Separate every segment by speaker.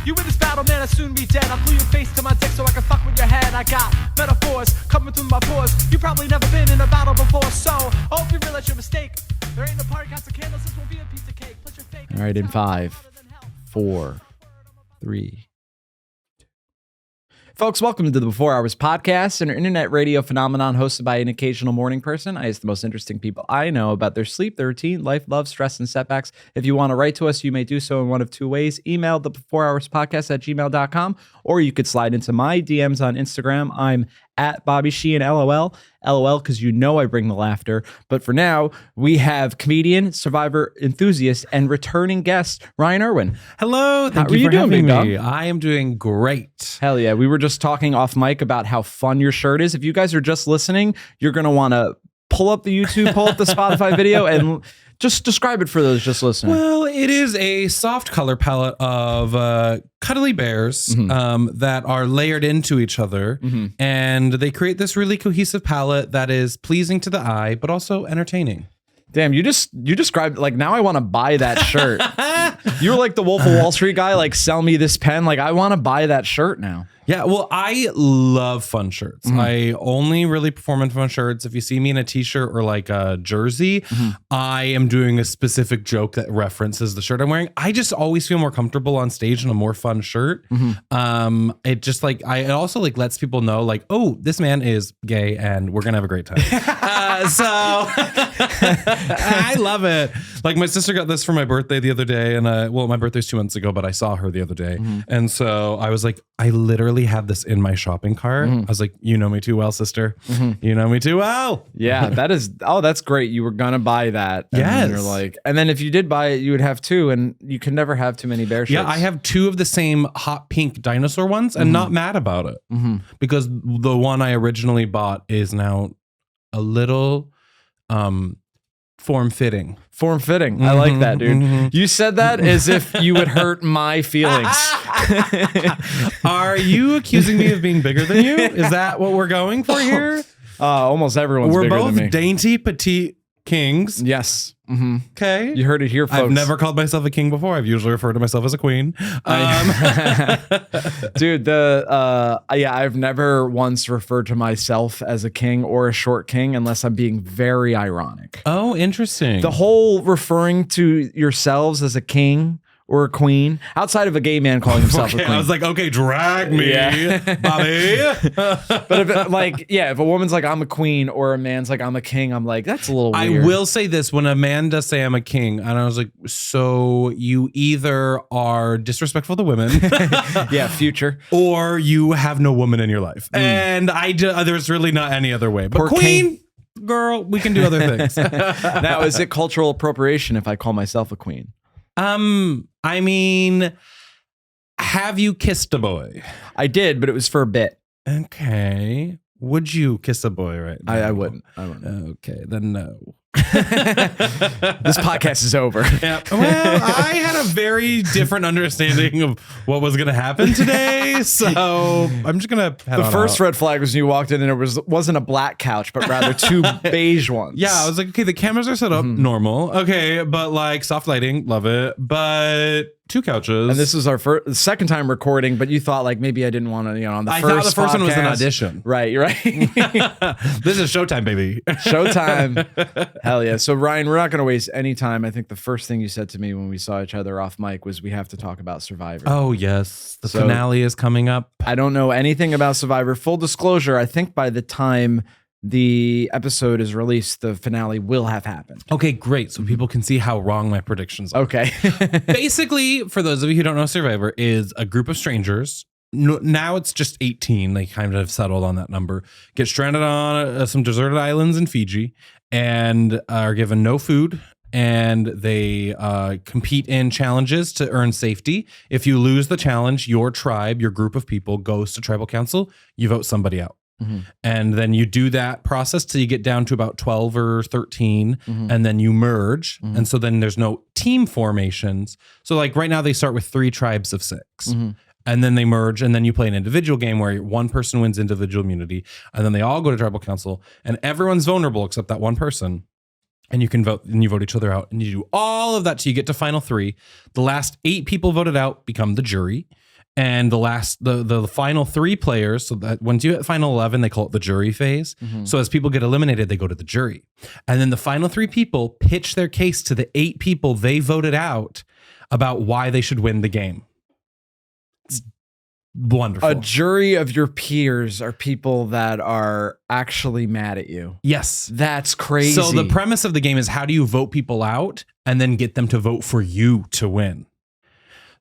Speaker 1: You win this battle, man, I'll soon be dead. I'll glue your face to my dick so I can fuck with your head. I got metaphors coming through my pores. You probably never been in a battle before, so I hope you realize your mistake. There ain't no party, got some candles, this won't be a piece of cake. Put your fake.
Speaker 2: All right, in 5, 4, 3. Folks, welcome to the Before Hours podcast, an internet radio phenomenon hosted by an occasional morning person. I ask the most interesting people I know about their sleep, their routine, life, love, stress, and setbacks. If you want to write to us, you may do so in one of two ways. Email the Before Hours podcast at gmail.com, or you could slide into my DMs on Instagram. I'm at Bobby Sheehan, LOL, because you know I bring the laughter. But for now, we have comedian, survivor enthusiast, and returning guest, Ryan Erwin.
Speaker 3: Hello, thank you for having me. I am doing great.
Speaker 2: Hell yeah. We were just talking off mic about how fun your shirt is. If you guys are just listening, you're going to want to pull up the YouTube, pull up the Spotify video, and just describe it for those just listening.
Speaker 3: Well, it is a soft color palette of cuddly bears that are layered into each other. And they create this really cohesive palette that is pleasing to the eye, but also entertaining.
Speaker 2: Damn, you described, like, now I want to buy that shirt. You're like the Wolf of Wall Street guy, like, sell me this pen. Like, I want to buy that shirt now.
Speaker 3: Yeah, well, I love fun shirts. I only really perform in fun shirts. If you see me in a t-shirt or like a jersey, I am doing a specific joke that references the shirt I'm wearing. I just always feel more comfortable on stage in a more fun shirt. It just like, it also like lets people know like, oh, this man is gay and we're gonna have a great time. So I love it. Like my sister got this for my birthday the other day, and well, my birthday's 2 months ago, but I saw her the other day. And so I was like, I literally have this in my shopping cart. I was like, you know me too well, sister. You know me too well.
Speaker 2: Yeah, that is, oh, that's great. You were gonna buy that. And
Speaker 3: yes.
Speaker 2: You're like, and then if you did buy it, you would have two, and you can never have too many bear shirts.
Speaker 3: Yeah, I have two of the same hot pink dinosaur ones and not mad about it. Because the one I originally bought is now a little form-fitting.
Speaker 2: Form-fitting. I like that, dude. You said that as if you would hurt my feelings.
Speaker 3: Are you accusing me of being bigger than you? Is that what we're going for here?
Speaker 2: Almost everyone's bigger than me.
Speaker 3: We're both dainty, petite kings.
Speaker 2: Yes.
Speaker 3: Okay.
Speaker 2: You heard it here, folks.
Speaker 3: I've never called myself a king before. I've usually referred to myself as a queen.
Speaker 2: Dude, I've never once referred to myself as a king or a short king unless I'm being very ironic.
Speaker 3: Oh, interesting.
Speaker 2: The whole referring to yourselves as a king or a queen, outside of a gay man calling himself a queen.
Speaker 3: I was like, okay, drag me, Bobby.
Speaker 2: But if a woman's like, I'm a queen, or a man's like, I'm a king, I'm like, that's a little weird.
Speaker 3: I will say this, when a man does say I'm a king, and I was like, so you either are disrespectful to women,
Speaker 2: future,
Speaker 3: or you have no woman in your life. And there's really not any other way. But
Speaker 2: Poor
Speaker 3: queen, girl, we can do other things.
Speaker 2: Now, is it cultural appropriation if I call myself a queen?
Speaker 3: I mean, have you kissed a boy?
Speaker 2: I did, but it was for a bit.
Speaker 3: Okay. Would you kiss a boy right now?
Speaker 2: I wouldn't.
Speaker 3: Okay, then no.
Speaker 2: This podcast is over.
Speaker 3: Yeah. Well, I had a very different understanding of what was going to happen today, so I'm just going to
Speaker 2: The first red flag was when you walked in and it wasn't a black couch, but rather two beige ones.
Speaker 3: Yeah, I was like, okay, the cameras are set up normal. Okay, but like soft lighting, love it. But two couches.
Speaker 2: And this is our second time recording, but you thought like maybe I didn't want to, on the first
Speaker 3: thought the first one was an
Speaker 2: podcast.
Speaker 3: audition.
Speaker 2: Right, you're right.
Speaker 3: This is showtime, baby.
Speaker 2: Showtime. Hell yeah. So Ryan, we're not going to waste any time. I think the first thing you said to me when we saw each other off mic was we have to talk about Survivor.
Speaker 3: Oh, yes. The finale is coming up.
Speaker 2: I don't know anything about Survivor. Full disclosure, I think by the time the episode is released, the finale will have happened.
Speaker 3: Okay, great. So people can see how wrong my predictions are.
Speaker 2: Okay.
Speaker 3: Basically, for those of you who don't know, Survivor is a group of strangers. Now it's just 18. They kind of settled on that number. Get stranded on some deserted islands in Fiji and are given no food. And they compete in challenges to earn safety. If you lose the challenge, your tribe, your group of people goes to tribal council. You vote somebody out. And then you do that process till you get down to about 12 or 13, and then you merge. And so then there's no team formations. So like right now they start with 3 tribes of 6. And then they merge, and then you play an individual game where one person wins individual immunity, and then they all go to tribal council, and everyone's vulnerable except that one person. And you can vote, and you vote each other out, and you do all of that till you get to final 3. The last 8 people voted out become the jury. And the final 3 players, so that once you hit final 11, they call it the jury phase. So as people get eliminated, they go to the jury. And then the final 3 people pitch their case to the 8 people they voted out about why they should win the game. It's wonderful.
Speaker 2: A jury of your peers are people that are actually mad at you.
Speaker 3: Yes.
Speaker 2: That's crazy.
Speaker 3: So the premise of the game is, how do you vote people out and then get them to vote for you to win?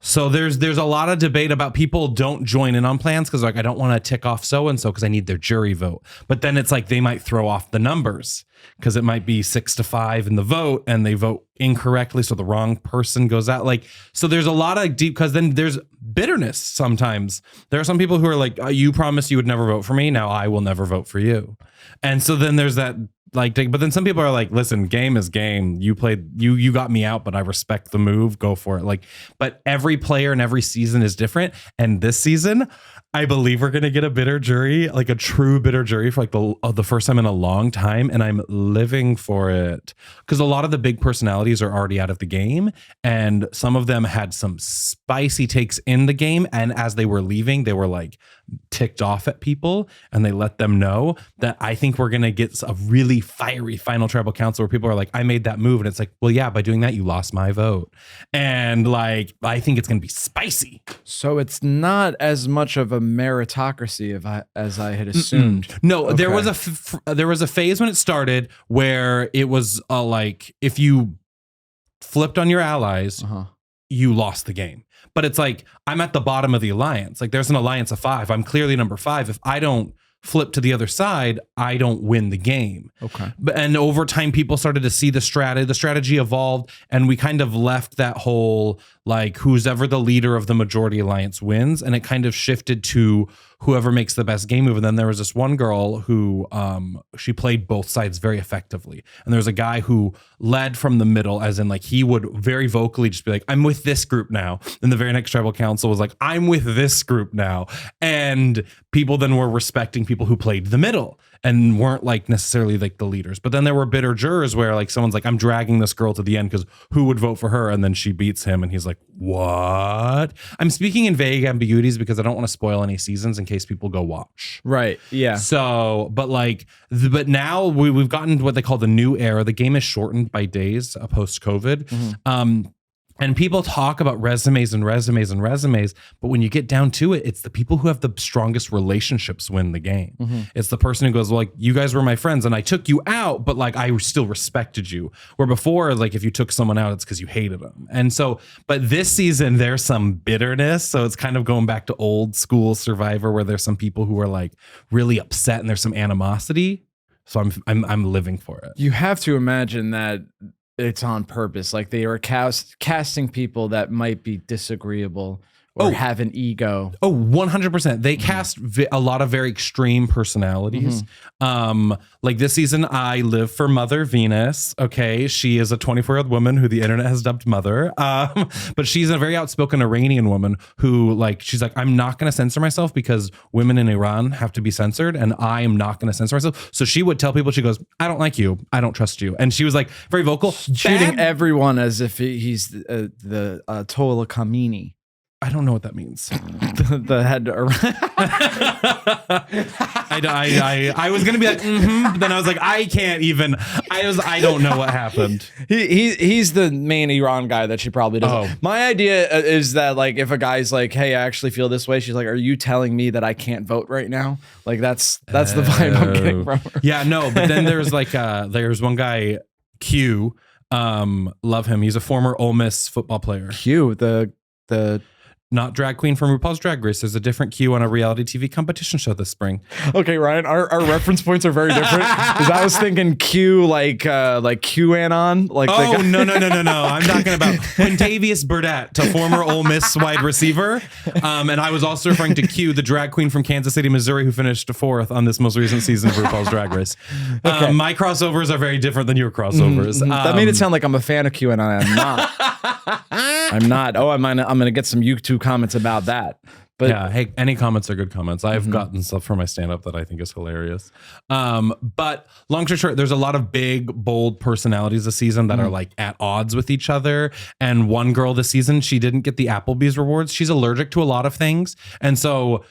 Speaker 3: So there's a lot of debate about people don't join in on plans because, like, I don't want to tick off so-and-so because I need their jury vote. But then it's like they might throw off the numbers because it might be 6-5 in the vote and they vote incorrectly. So the wrong person goes out. Like, so there's a lot of deep, because then there's bitterness sometimes. There are some people who are like, you promised you would never vote for me. Now I will never vote for you. And so then there's that, like, but then some people are like, listen, game is game. You played, you got me out, but I respect the move. Go for it. Like, but every player and every season is different. And this season, I believe we're going to get a bitter jury, like a true bitter jury for like the first time in a long time. And I'm living for it because a lot of the big personalities are already out of the game. And some of them had some spicy takes in the game. And as they were leaving, they were like ticked off at people and they let them know that I think we're going to get a really fiery final tribal council where people are like, I made that move. And it's like, well, yeah, by doing that, you lost my vote. And like, I think it's going to be spicy.
Speaker 2: So it's not as much of a meritocracy as I had assumed.
Speaker 3: No,
Speaker 2: Okay.
Speaker 3: there was a phase when it started where it was like, if you flipped on your allies, you lost the game. But it's like, I'm at the bottom of the alliance. Like, there's an alliance of 5. I'm clearly number 5. If I don't flip to the other side, I don't win the game.
Speaker 2: Okay.
Speaker 3: And over time, people started to see the strategy evolved, and we kind of left that whole, like, who's ever the leader of the majority alliance wins. And it kind of shifted to whoever makes the best game move. And then there was this one girl who she played both sides very effectively. And there was a guy who led from the middle, as in, like, he would very vocally just be like, I'm with this group now. And the very next tribal council was like, I'm with this group now. And people then were respecting people who played the middle and weren't like necessarily like the leaders. But then there were bitter jurors where, like, someone's like, I'm dragging this girl to the end because who would vote for her? And then she beats him and he's like, what? I'm speaking in vague ambiguities because I don't want to spoil any seasons in case people go watch.
Speaker 2: Right. Yeah.
Speaker 3: So, but like, but now we've gotten to what they call the new era. The game is shortened by days post COVID. And people talk about resumes, but when you get down to it, it's the people who have the strongest relationships win the game. It's the person who goes, well, like, you guys were my friends and I took you out, but like, I still respected you. Where before, like, if you took someone out, it's because you hated them. And so, but this season, there's some bitterness. So it's kind of going back to old school Survivor where there's some people who are like really upset and there's some animosity. So I'm living for it.
Speaker 2: You have to imagine that it's on purpose. Like, they are casting people that might be disagreeable or have an ego.
Speaker 3: 100%. They cast a lot of very extreme personalities. Like this season, I live for Mother Venus. Okay. She is a 24-year-old woman who the internet has dubbed Mother. But she's a very outspoken Iranian woman who, like, she's like, I'm not going to censor myself because women in Iran have to be censored and I am not going to censor myself. So she would tell people, she goes, I don't like you. I don't trust you. And she was like very vocal.
Speaker 2: Shooting everyone as if he's the Tola Khamenei.
Speaker 3: I don't know what that means.
Speaker 2: the head.
Speaker 3: I was gonna be like, but then I was like, I can't even. I don't know what happened.
Speaker 2: He's the main Iran guy that she probably doesn't. My idea is that, like, if a guy's like, hey, I actually feel this way, she's like, are you telling me that I can't vote right now? Like, that's the vibe I'm getting from her.
Speaker 3: Yeah, no, but then there's like there's one guy, Q. Love him. He's a former Ole Miss football player.
Speaker 2: Q, the
Speaker 3: not drag queen from RuPaul's Drag Race. There's a different Q on a reality TV competition show this spring.
Speaker 2: Okay, Ryan, our reference points are very different. Because I was thinking Q like QAnon. Like,
Speaker 3: no. I'm talking about Quintavious Burdett, a former Ole Miss wide receiver. And I was also referring to Q, the drag queen from Kansas City, Missouri, who finished 4th on this most recent season of RuPaul's Drag Race. Okay. My crossovers are very different than your crossovers.
Speaker 2: That made it sound like I'm a fan of QAnon. I'm not. I'm not. Oh, I'm gonna get some YouTube comments about that. But
Speaker 3: yeah, hey, any comments are good comments. I've gotten stuff from my stand-up that I think is hilarious. But long story short, there's a lot of big, bold personalities this season that are like at odds with each other. And one girl this season, she didn't get the Applebee's rewards. She's allergic to a lot of things, and so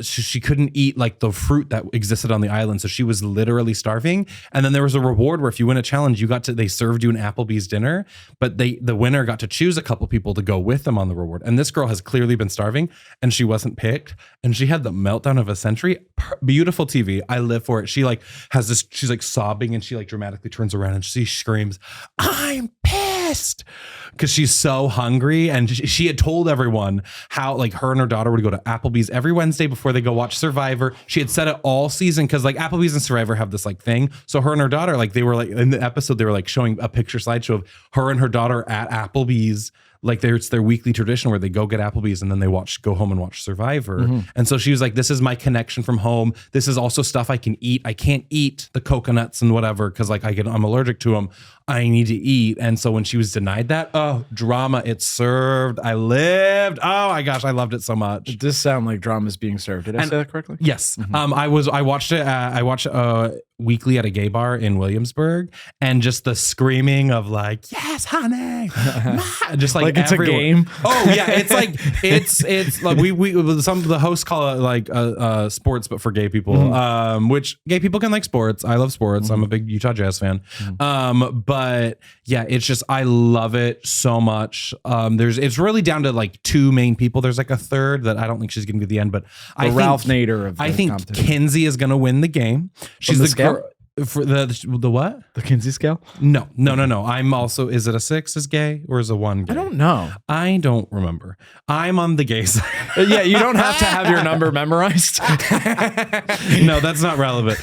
Speaker 3: she couldn't eat like the fruit that existed on the island. So she was literally starving. And then there was a reward where if you win a challenge, they served you an Applebee's dinner, but the winner got to choose a couple people to go with them on the reward. And this girl has clearly been starving, and she wasn't picked, and she had the meltdown of a century. Beautiful TV. I live for it. She like has this, she's like sobbing, and she like dramatically turns around and she screams, "I'm pissed," because she's so hungry. And she had told everyone how like her and her daughter would go to Applebee's every Wednesday before they go watch Survivor. She had said it all season because like Applebee's and Survivor have this like thing. So her and her daughter, like they were like in the episode, they were like showing a picture slideshow of her and her daughter at Applebee's. Like it's their weekly tradition where they go get Applebee's and then they go home and watch Survivor. And so she was like, this is my connection from home. This is also stuff I can eat. I can't eat the coconuts and whatever because like I'm allergic to them. I need to eat. And so when she was denied that, drama, it served. I lived. Oh my gosh, I loved it so much.
Speaker 2: It does sound like drama is being served. Did I say that correctly?
Speaker 3: Yes. I watched it. I watched weekly at a gay bar in Williamsburg, and just the screaming of like, "Yes, honey," just like
Speaker 2: it's
Speaker 3: everyone.
Speaker 2: a game.
Speaker 3: Oh yeah, it's like it's like we some of the hosts call it like sports, but for gay people. Which gay people can like sports. I love sports. I'm a big Utah Jazz fan. But yeah, it's just I love it so much. It's really down to like two main people. There's like a third that I don't think she's getting to the end, but I think
Speaker 2: Ralph Nader of the
Speaker 3: I think
Speaker 2: competition.
Speaker 3: Kinsey is going to win the game. She's the girl for the what?
Speaker 2: The Kinsey scale?
Speaker 3: No. I'm also, is it a 6 is gay or is a 1 gay?
Speaker 2: I don't know.
Speaker 3: I don't remember. I'm on the gay side.
Speaker 2: Yeah, you don't have to have your number memorized.
Speaker 3: No, that's not relevant.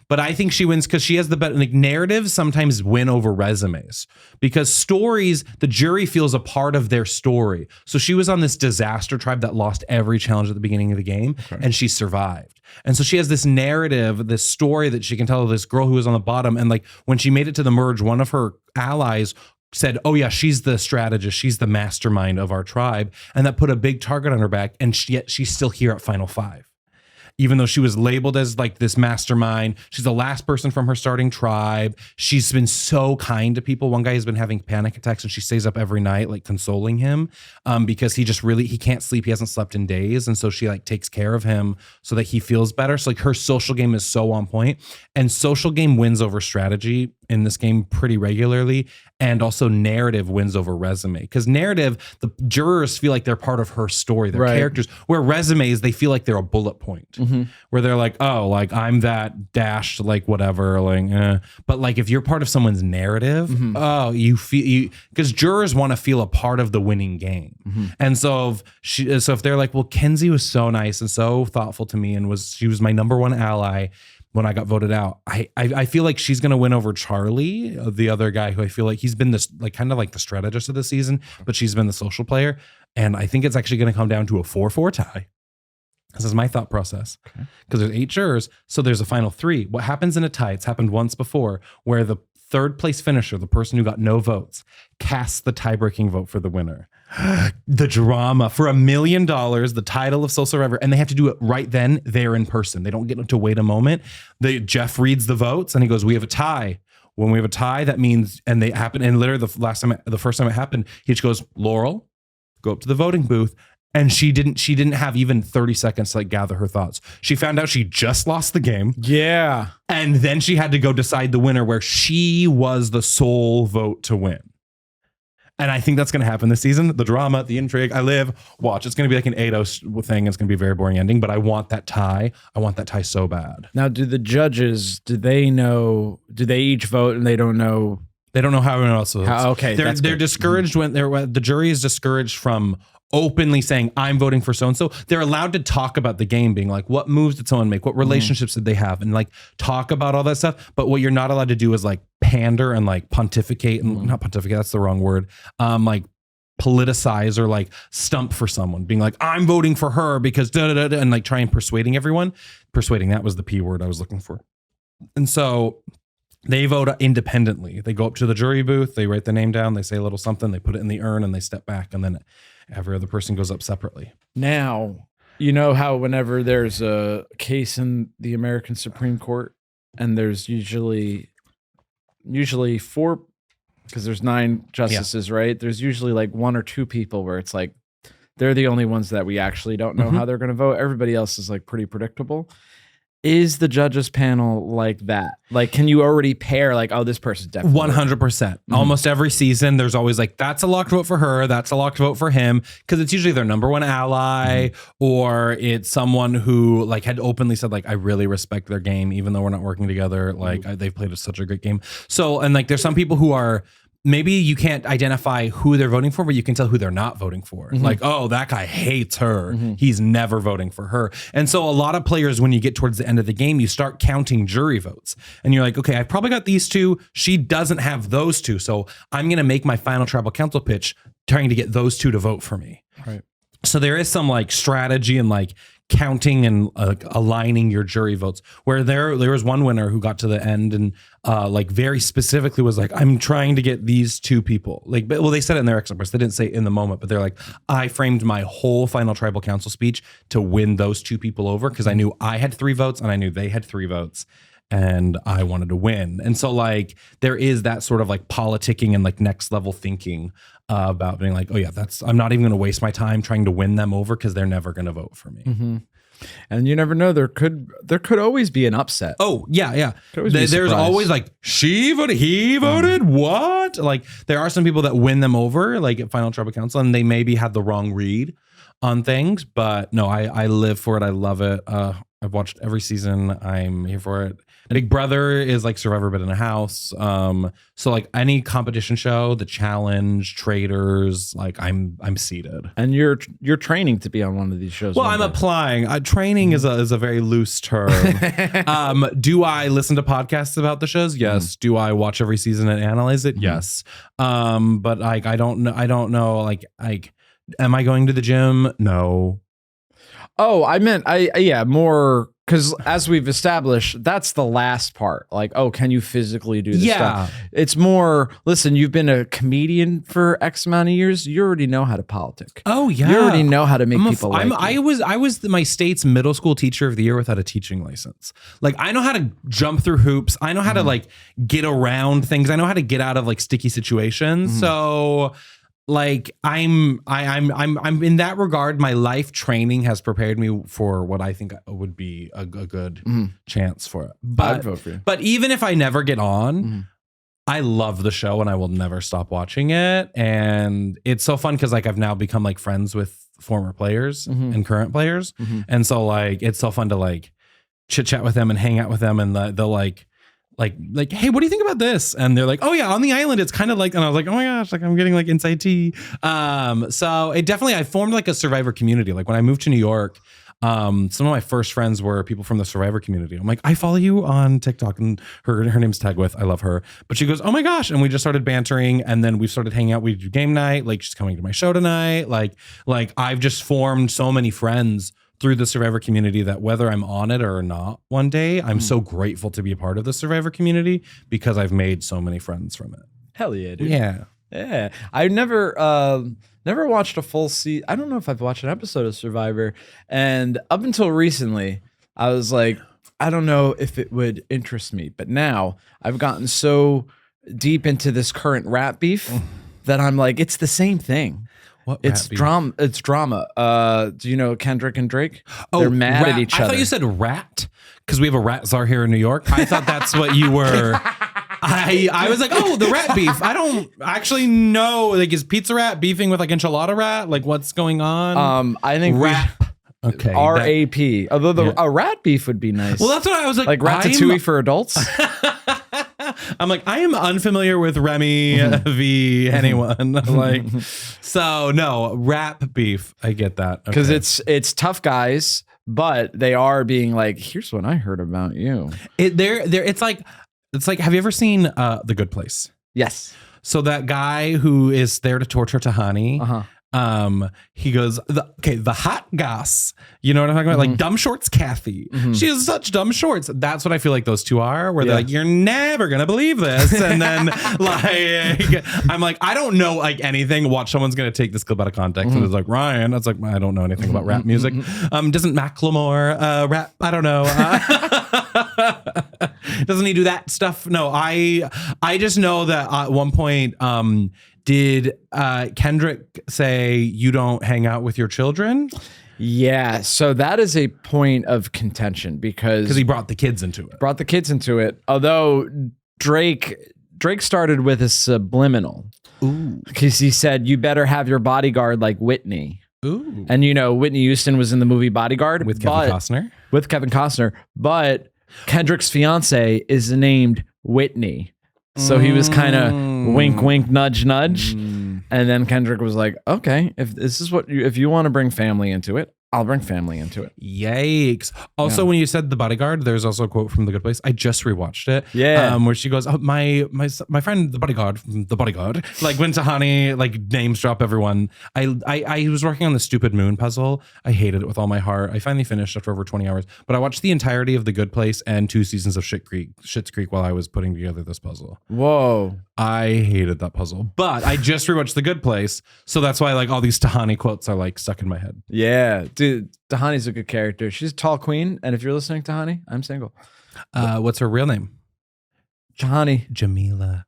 Speaker 3: But I think she wins because she has the better, like, narratives sometimes win over resumes, because stories, the jury feels a part of their story. So she was on this disaster tribe that lost every challenge at the beginning of the game, and she survived. And so she has this narrative, this story that she can tell of this girl who was on the bottom. And like when she made it to the merge, one of her allies said, "Oh yeah, she's the strategist. She's the mastermind of our tribe." And that put a big target on her back. And yet she's still here at Final Five. Even though she was labeled as like this mastermind, she's the last person from her starting tribe. She's been so kind to people. One guy has been having panic attacks, and she stays up every night, like consoling him, because he can't sleep. He hasn't slept in days. And so she like takes care of him so that he feels better. So like her social game is so on point, and social game wins over strategy in this game pretty regularly. And also narrative wins over resume, because narrative, the jurors feel like they're part of her story, their characters, where resumes, they feel like they're a bullet point, where they're like, oh, like I'm that dash, like whatever, like, but like if you're part of someone's narrative, you feel, because jurors want to feel a part of the winning game. And so if they're like, well, Kenzie was so nice and so thoughtful to me, and she was my number one ally when I got voted out, I feel like she's going to win over Charlie, the other guy who I feel like he's been this like kind of like the strategist of the season, but she's been the social player. And I think it's actually going to come down to a 4-4 tie. This is my thought process, because there's 8 jurors. So there's a final 3. What happens in a tie? It's happened once before, where the third place finisher, the person who got no votes, casts the tie-breaking vote for the winner. The drama for $1 million, the title of Soul Survivor, and they have to do it right then, there in person. They don't get to wait a moment. Jeff reads the votes and he goes, "We have a tie." When we have a tie, that means, and they happen, and literally the first time it happened, he just goes, "Laurel, go up to the voting booth." And she didn't have even 30 seconds to like gather her thoughts. She found out she just lost the game.
Speaker 2: Yeah.
Speaker 3: And then she had to go decide the winner, where she was the sole vote to win. And I think that's going to happen this season. The drama, the intrigue. Watch. It's going to be like an 8-0 thing. It's going to be a very boring ending, but I want that tie. I want that tie so bad.
Speaker 2: Now, do the judges, do they each vote and they don't know?
Speaker 3: They don't know how everyone else votes.
Speaker 2: Okay.
Speaker 3: They're discouraged when the jury is discouraged from openly saying, "I'm voting for so-and-so." They're allowed to talk about the game, being like, what moves did someone make? What relationships did they have? And like talk about all that stuff. But what you're not allowed to do is like pander and like pontificate, and not pontificate, that's the wrong word. Like politicize or like stump for someone, being like, "I'm voting for her because da da da," and like try and persuading everyone. Persuading, that was the P word I was looking for. And so They vote independently. They go up to the jury booth, they write the name down, they say a little something, they put it in the urn, and they step back, and then every other person goes up separately.
Speaker 2: Now, you know how whenever there's a case in the American Supreme Court, and there's usually 4, because there's 9 justices, right? There's usually like 1 or 2 people where it's like they're the only ones that we actually don't know how they're going to vote. Everybody else is like pretty predictable. Is the judges panel like that? Like, can you already pair like, oh, this person's definitely
Speaker 3: 100%. Almost every season, there's always like, that's a locked vote for her, that's a locked vote for him, because it's usually their number one ally, or it's someone who like had openly said like, I really respect their game, even though we're not working together. Like they've played such a great game. So, and like, there's some people who are, maybe you can't identify who they're voting for, but you can tell who they're not voting for. Like, oh, that guy hates her. He's never voting for her. And so a lot of players, when you get towards the end of the game, you start counting jury votes. And you're like, okay, I've probably got these 2. She doesn't have those 2. So I'm going to make my final tribal council pitch trying to get those 2 to vote for me.
Speaker 2: Right.
Speaker 3: So there is some like strategy and like counting and aligning your jury votes, where there was one winner who got to the end and like very specifically was like, I'm trying to get these 2 people. Like, well, they said it in their exit press. They didn't say it in the moment, but they're like, I framed my whole final tribal council speech to win those 2 people over, because I knew I had 3 votes and I knew they had 3 votes. And I wanted to win. And so like there is that sort of like politicking and like next level thinking about being like, oh yeah, I'm not even going to waste my time trying to win them over, because they're never going to vote for me.
Speaker 2: And you never know, there could always be an upset.
Speaker 3: Oh yeah.
Speaker 2: There's
Speaker 3: always like, she voted, he voted, what? Like there are some people that win them over, like at Final Tribal Council, and they maybe had the wrong read on things, but no, I live for it. I love it. I've watched every season. I'm here for it. Big Brother is like Survivor but in a house. So like any competition show, The Challenge, Traders, like I'm seated.
Speaker 2: And you're training to be on one of these shows.
Speaker 3: Well, I'm applying. Training is a very loose term. Do I listen to podcasts about the shows? Yes. Do I watch every season and analyze it? Yes. But like I don't know. Like am I going to the gym? No.
Speaker 2: Oh, I meant more, because as we've established, that's the last part. Like, oh, can you physically do this stuff? It's more, listen, you've been a comedian for X amount of years. You already know how to politic.
Speaker 3: Oh yeah.
Speaker 2: You already know how to make people like you.
Speaker 3: I was my state's middle school teacher of the year without a teaching license. Like I know how to jump through hoops. I know how to like get around things. I know how to get out of like sticky situations. So like I'm in that regard, my life training has prepared me for what I think would be a good chance for it. But
Speaker 2: I'd vote for you.
Speaker 3: But even if I never get on, I love the show and I will never stop watching it. And it's so fun because like I've now become like friends with former players and current players. And so like it's so fun to like chit chat with them and hang out with them, and they'll like, hey, what do you think about this? And they're like, oh yeah, on the island it's kind of like, and I was like, oh my gosh, like I'm getting like inside tea. So it definitely, I formed like a Survivor community. Like when I moved to New York, some of my first friends were people from the Survivor community. I'm like, I follow you on TikTok, and her name's Tagwith. I love her. But she goes, oh my gosh. And we just started bantering, and then we started hanging out. We do game night. Like she's coming to my show tonight. Like I've just formed so many friends through the Survivor community that whether I'm on it or not one day, I'm so grateful to be a part of the Survivor community because I've made so many friends from it.
Speaker 2: Hell yeah, dude.
Speaker 3: Yeah.
Speaker 2: I never watched a full season. I don't know if I've watched an episode of Survivor. And up until recently, I was like, I don't know if it would interest me. But now I've gotten so deep into this current rap beef that I'm like, it's the same thing. It's drama. It's drama. Do you know Kendrick and Drake?
Speaker 3: Oh,
Speaker 2: they're mad at each other.
Speaker 3: I thought you said rat because we have a rat czar here in New York. I thought that's what you were. I was like, oh, the rat beef. I don't actually know. Like, is Pizza Rat beefing with like Enchilada Rat? Like, what's going on?
Speaker 2: I think
Speaker 3: rap. Okay.
Speaker 2: RAP. Although a rat beef would be nice.
Speaker 3: Well, that's what I was like.
Speaker 2: Like Ratatouille for adults.
Speaker 3: I'm like, I am unfamiliar with Remy v. anyone. Like, so no, rap beef. I get that.
Speaker 2: Because it's tough guys, but they are being like, here's what I heard about you.
Speaker 3: It's like, have you ever seen The Good Place?
Speaker 2: Yes.
Speaker 3: So that guy who is there to torture Tahani, He goes, the hot goss. You know what I'm talking about? Like dumb shorts, Kathy. She has such dumb shorts. That's what I feel like those two are, where they're like, you're never gonna believe this. And then like I'm like, I don't know like anything. Watch, someone's gonna take this clip out of context and it's like, Ryan. That's like, I don't know anything about rap music. Doesn't Macklemore rap? I don't know. Doesn't he do that stuff? No, I just know that at one point, did Kendrick say you don't hang out with your children?
Speaker 2: Yeah, so that is a point of contention because
Speaker 3: he brought the kids into it.
Speaker 2: Although Drake started with a subliminal.
Speaker 3: Ooh.
Speaker 2: Because he said, you better have your bodyguard like Whitney.
Speaker 3: Ooh.
Speaker 2: And you know, Whitney Houston was in the movie Bodyguard
Speaker 3: with Kevin Costner.
Speaker 2: With Kevin Costner, but Kendrick's fiance is named Whitney. So he was kind of wink, wink, nudge, nudge. And then Kendrick was like, okay, if this is if you want to bring family into it, I'll bring family into it.
Speaker 3: Yikes. Also, when you said The Bodyguard, there's also a quote from The Good Place. I just rewatched it.
Speaker 2: Yeah.
Speaker 3: Where she goes, oh, my friend, The Bodyguard, from The Bodyguard, like when Tahani like names drop everyone. I was working on the Stupid Moon puzzle. I hated it with all my heart. I finally finished after over 20 hours, but I watched the entirety of The Good Place and 2 seasons of Schitt's Creek while I was putting together this puzzle.
Speaker 2: Whoa.
Speaker 3: I hated that puzzle, but I just rewatched The Good Place. So that's why like all these Tahani quotes are like stuck in my head.
Speaker 2: Yeah. Dude, Tahani's a good character. She's a tall queen. And if you're listening, Tahani, I'm single.
Speaker 3: What's her real name?
Speaker 2: Tahani.
Speaker 3: Jamila.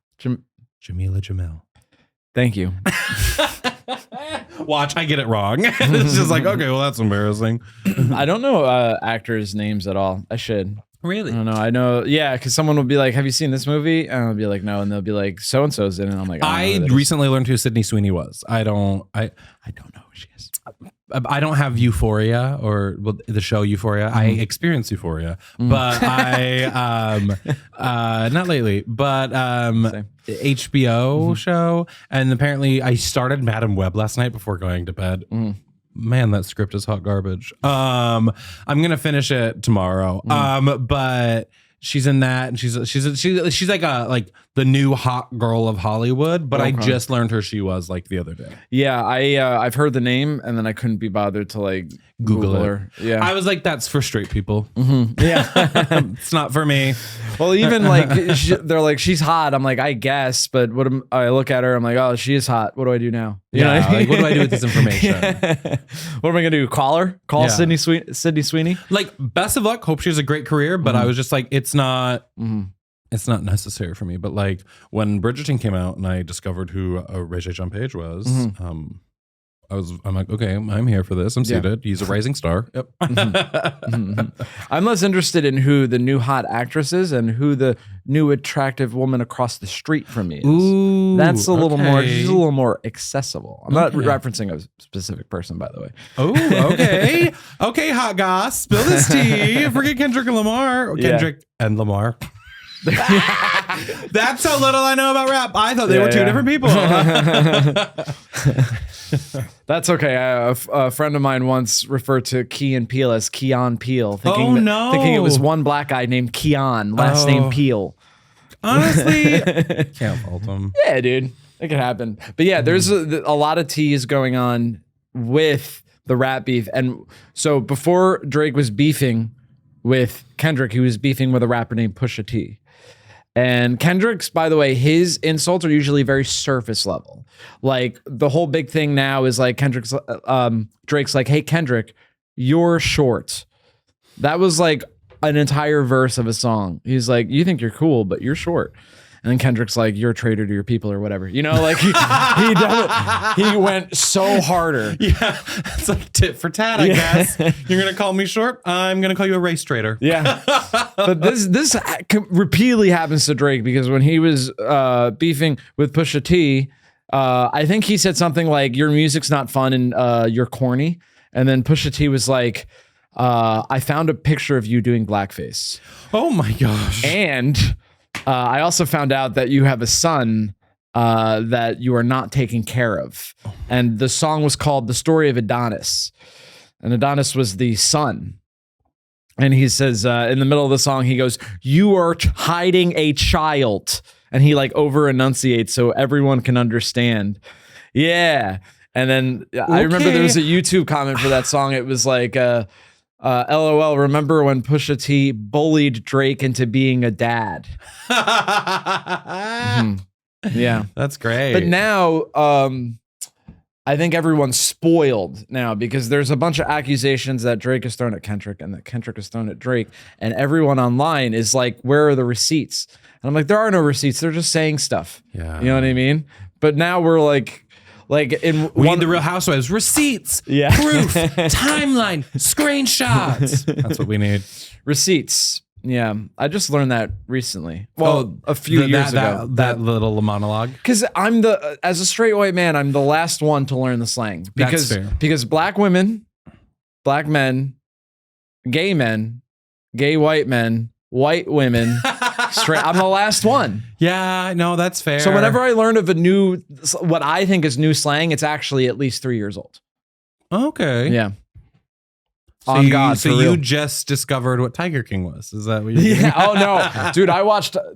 Speaker 3: Jamila Jamil.
Speaker 2: Thank you.
Speaker 3: Watch, I get it wrong. It's just like, okay, well, that's embarrassing.
Speaker 2: I don't know actors' names at all. I should.
Speaker 3: Really?
Speaker 2: I don't know. I know. Yeah, because someone will be like, have you seen this movie? And I'll be like, no. And they'll be like, so-and-so's in it. And I'm like,
Speaker 3: I recently learned who Sydney Sweeney was. I don't know who she is. I don't have Euphoria or the show Euphoria. I experienced Euphoria, but I not lately, but HBO show. And apparently I started Madam Web last night before going to bed. Man, that script is hot garbage. I'm gonna finish it tomorrow. But she's in that, and she's like the new hot girl of Hollywood. But I just learned her she was like the other day.
Speaker 2: Yeah, I've heard the name, and then I couldn't be bothered to like Google her. Yeah,
Speaker 3: I was like, that's for straight people.
Speaker 2: Yeah,
Speaker 3: it's not for me.
Speaker 2: Well, even like they're like, she's hot. I'm like, I guess, but I look at her, I'm like, oh, she is hot. What do I do now? You know what I mean?
Speaker 3: Like, what do I do with this information?
Speaker 2: What am I gonna do? Call her? Call Sydney Sweeney?
Speaker 3: Like, best of luck. Hope she has a great career. But I was just like, it's not. It's not necessary for me. But like when Bridgerton came out and I discovered who Regé Jean Page was, I'm like, okay, I'm here for this. I'm seated. He's a rising star. Yep.
Speaker 2: I'm less interested in who the new hot actress is and who the new attractive woman across the street from me is.
Speaker 3: Ooh,
Speaker 2: that's a little more. She's a little more accessible. I'm not referencing a specific person, by the way.
Speaker 3: Oh, okay. Okay, hot goss. Spill this tea. Forget Kendrick and Lamar. Kendrick and Lamar. That's how little I know about rap. I thought they were two different people.
Speaker 2: That's okay. A friend of mine once referred to Key and Peele as Keon Peele, thinking it was one black guy named Keon, last name Peele.
Speaker 3: Honestly, can't fault him.
Speaker 2: Yeah, dude, it could happen. But yeah, there's a lot of teas going on with the rap beef, and so before Drake was beefing with Kendrick, he was beefing with a rapper named Pusha T. And Kendrick's, by the way, his insults are usually very surface level. Like the whole big thing now is like Drake's like, hey, Kendrick, you're short. That was like an entire verse of a song. He's like, you think you're cool, but you're short. And then Kendrick's like, you're a traitor to your people or whatever. You know, like he went so harder.
Speaker 3: Yeah, it's like tit for tat, I guess. You're going to call me short? I'm going to call you a race traitor.
Speaker 2: Yeah. But this repeatedly happens to Drake because when he was beefing with Pusha T, I think he said something like, your music's not fun and you're corny. And then Pusha T was like, I found a picture of you doing blackface.
Speaker 3: Oh my gosh.
Speaker 2: And I also found out that you have a son that you are not taking care of. And the song was called The Story of Adonis. And Adonis was the son. And he says in the middle of the song, he goes, you are hiding a child. And he like over enunciates so everyone can understand. Yeah. And then I remember there was a YouTube comment for that song. It was like, LOL, remember when Pusha T bullied Drake into being a dad? Yeah.
Speaker 3: That's great.
Speaker 2: But now, I think everyone's spoiled now because there's a bunch of accusations that Drake has thrown at Kendrick and that Kendrick has thrown at Drake. And everyone online is like, where are the receipts? And I'm like, there are no receipts. They're just saying stuff.
Speaker 3: Yeah.
Speaker 2: You know what I mean? But now we're like in
Speaker 3: we need the Real Housewives receipts, proof, timeline, screenshots. That's what we need.
Speaker 2: Receipts. Yeah, I just learned that recently. Well, a few years ago.
Speaker 3: That little monologue.
Speaker 2: Because as a straight white man, I'm the last one to learn the slang. Because black women, black men, gay white men, white women, straight. I'm the last one.
Speaker 3: Yeah, no, that's fair.
Speaker 2: So whenever I learn of what I think is new slang, it's actually at least 3 years old.
Speaker 3: Okay.
Speaker 2: Yeah.
Speaker 3: So you just discovered what Tiger King was. Is that what you
Speaker 2: Yeah. Oh no.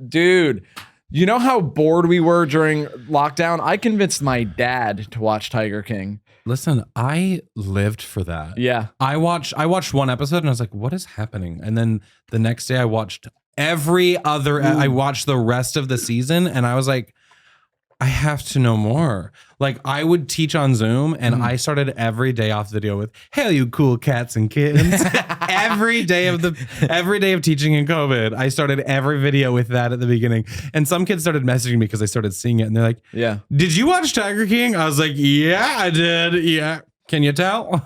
Speaker 2: Dude, you know how bored we were during lockdown? I convinced my dad to watch Tiger King.
Speaker 3: Listen, I lived for that.
Speaker 2: Yeah.
Speaker 3: I watched one episode and I was like, what is happening? And then the next day I watched I watched the rest of the season and I was like, I have to know more. Like I would teach on Zoom and I started every day off video with, "Hail you cool cats and kittens." every day of teaching in COVID, I started every video with that at the beginning. And some kids started messaging me because I started seeing it and they're like,
Speaker 2: "Yeah,
Speaker 3: did you watch Tiger King?" I was like, "Yeah, I did. Yeah. Can you tell?"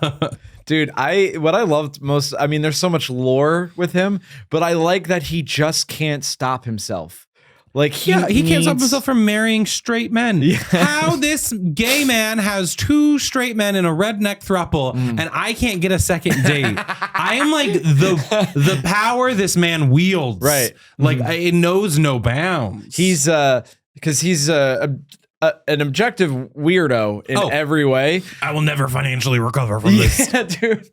Speaker 2: Dude, what I loved most, I mean, there's so much lore with him, but I like that he just can't stop himself. Like he
Speaker 3: can't stop himself from marrying straight men. Yeah. How this gay man has 2 straight men in a redneck throuple and I can't get a second date. I am like the power this man wields.
Speaker 2: Right.
Speaker 3: Like it knows no bounds.
Speaker 2: He's because he's an objective weirdo in every way.
Speaker 3: I will never financially recover from this.
Speaker 2: Yeah, dude.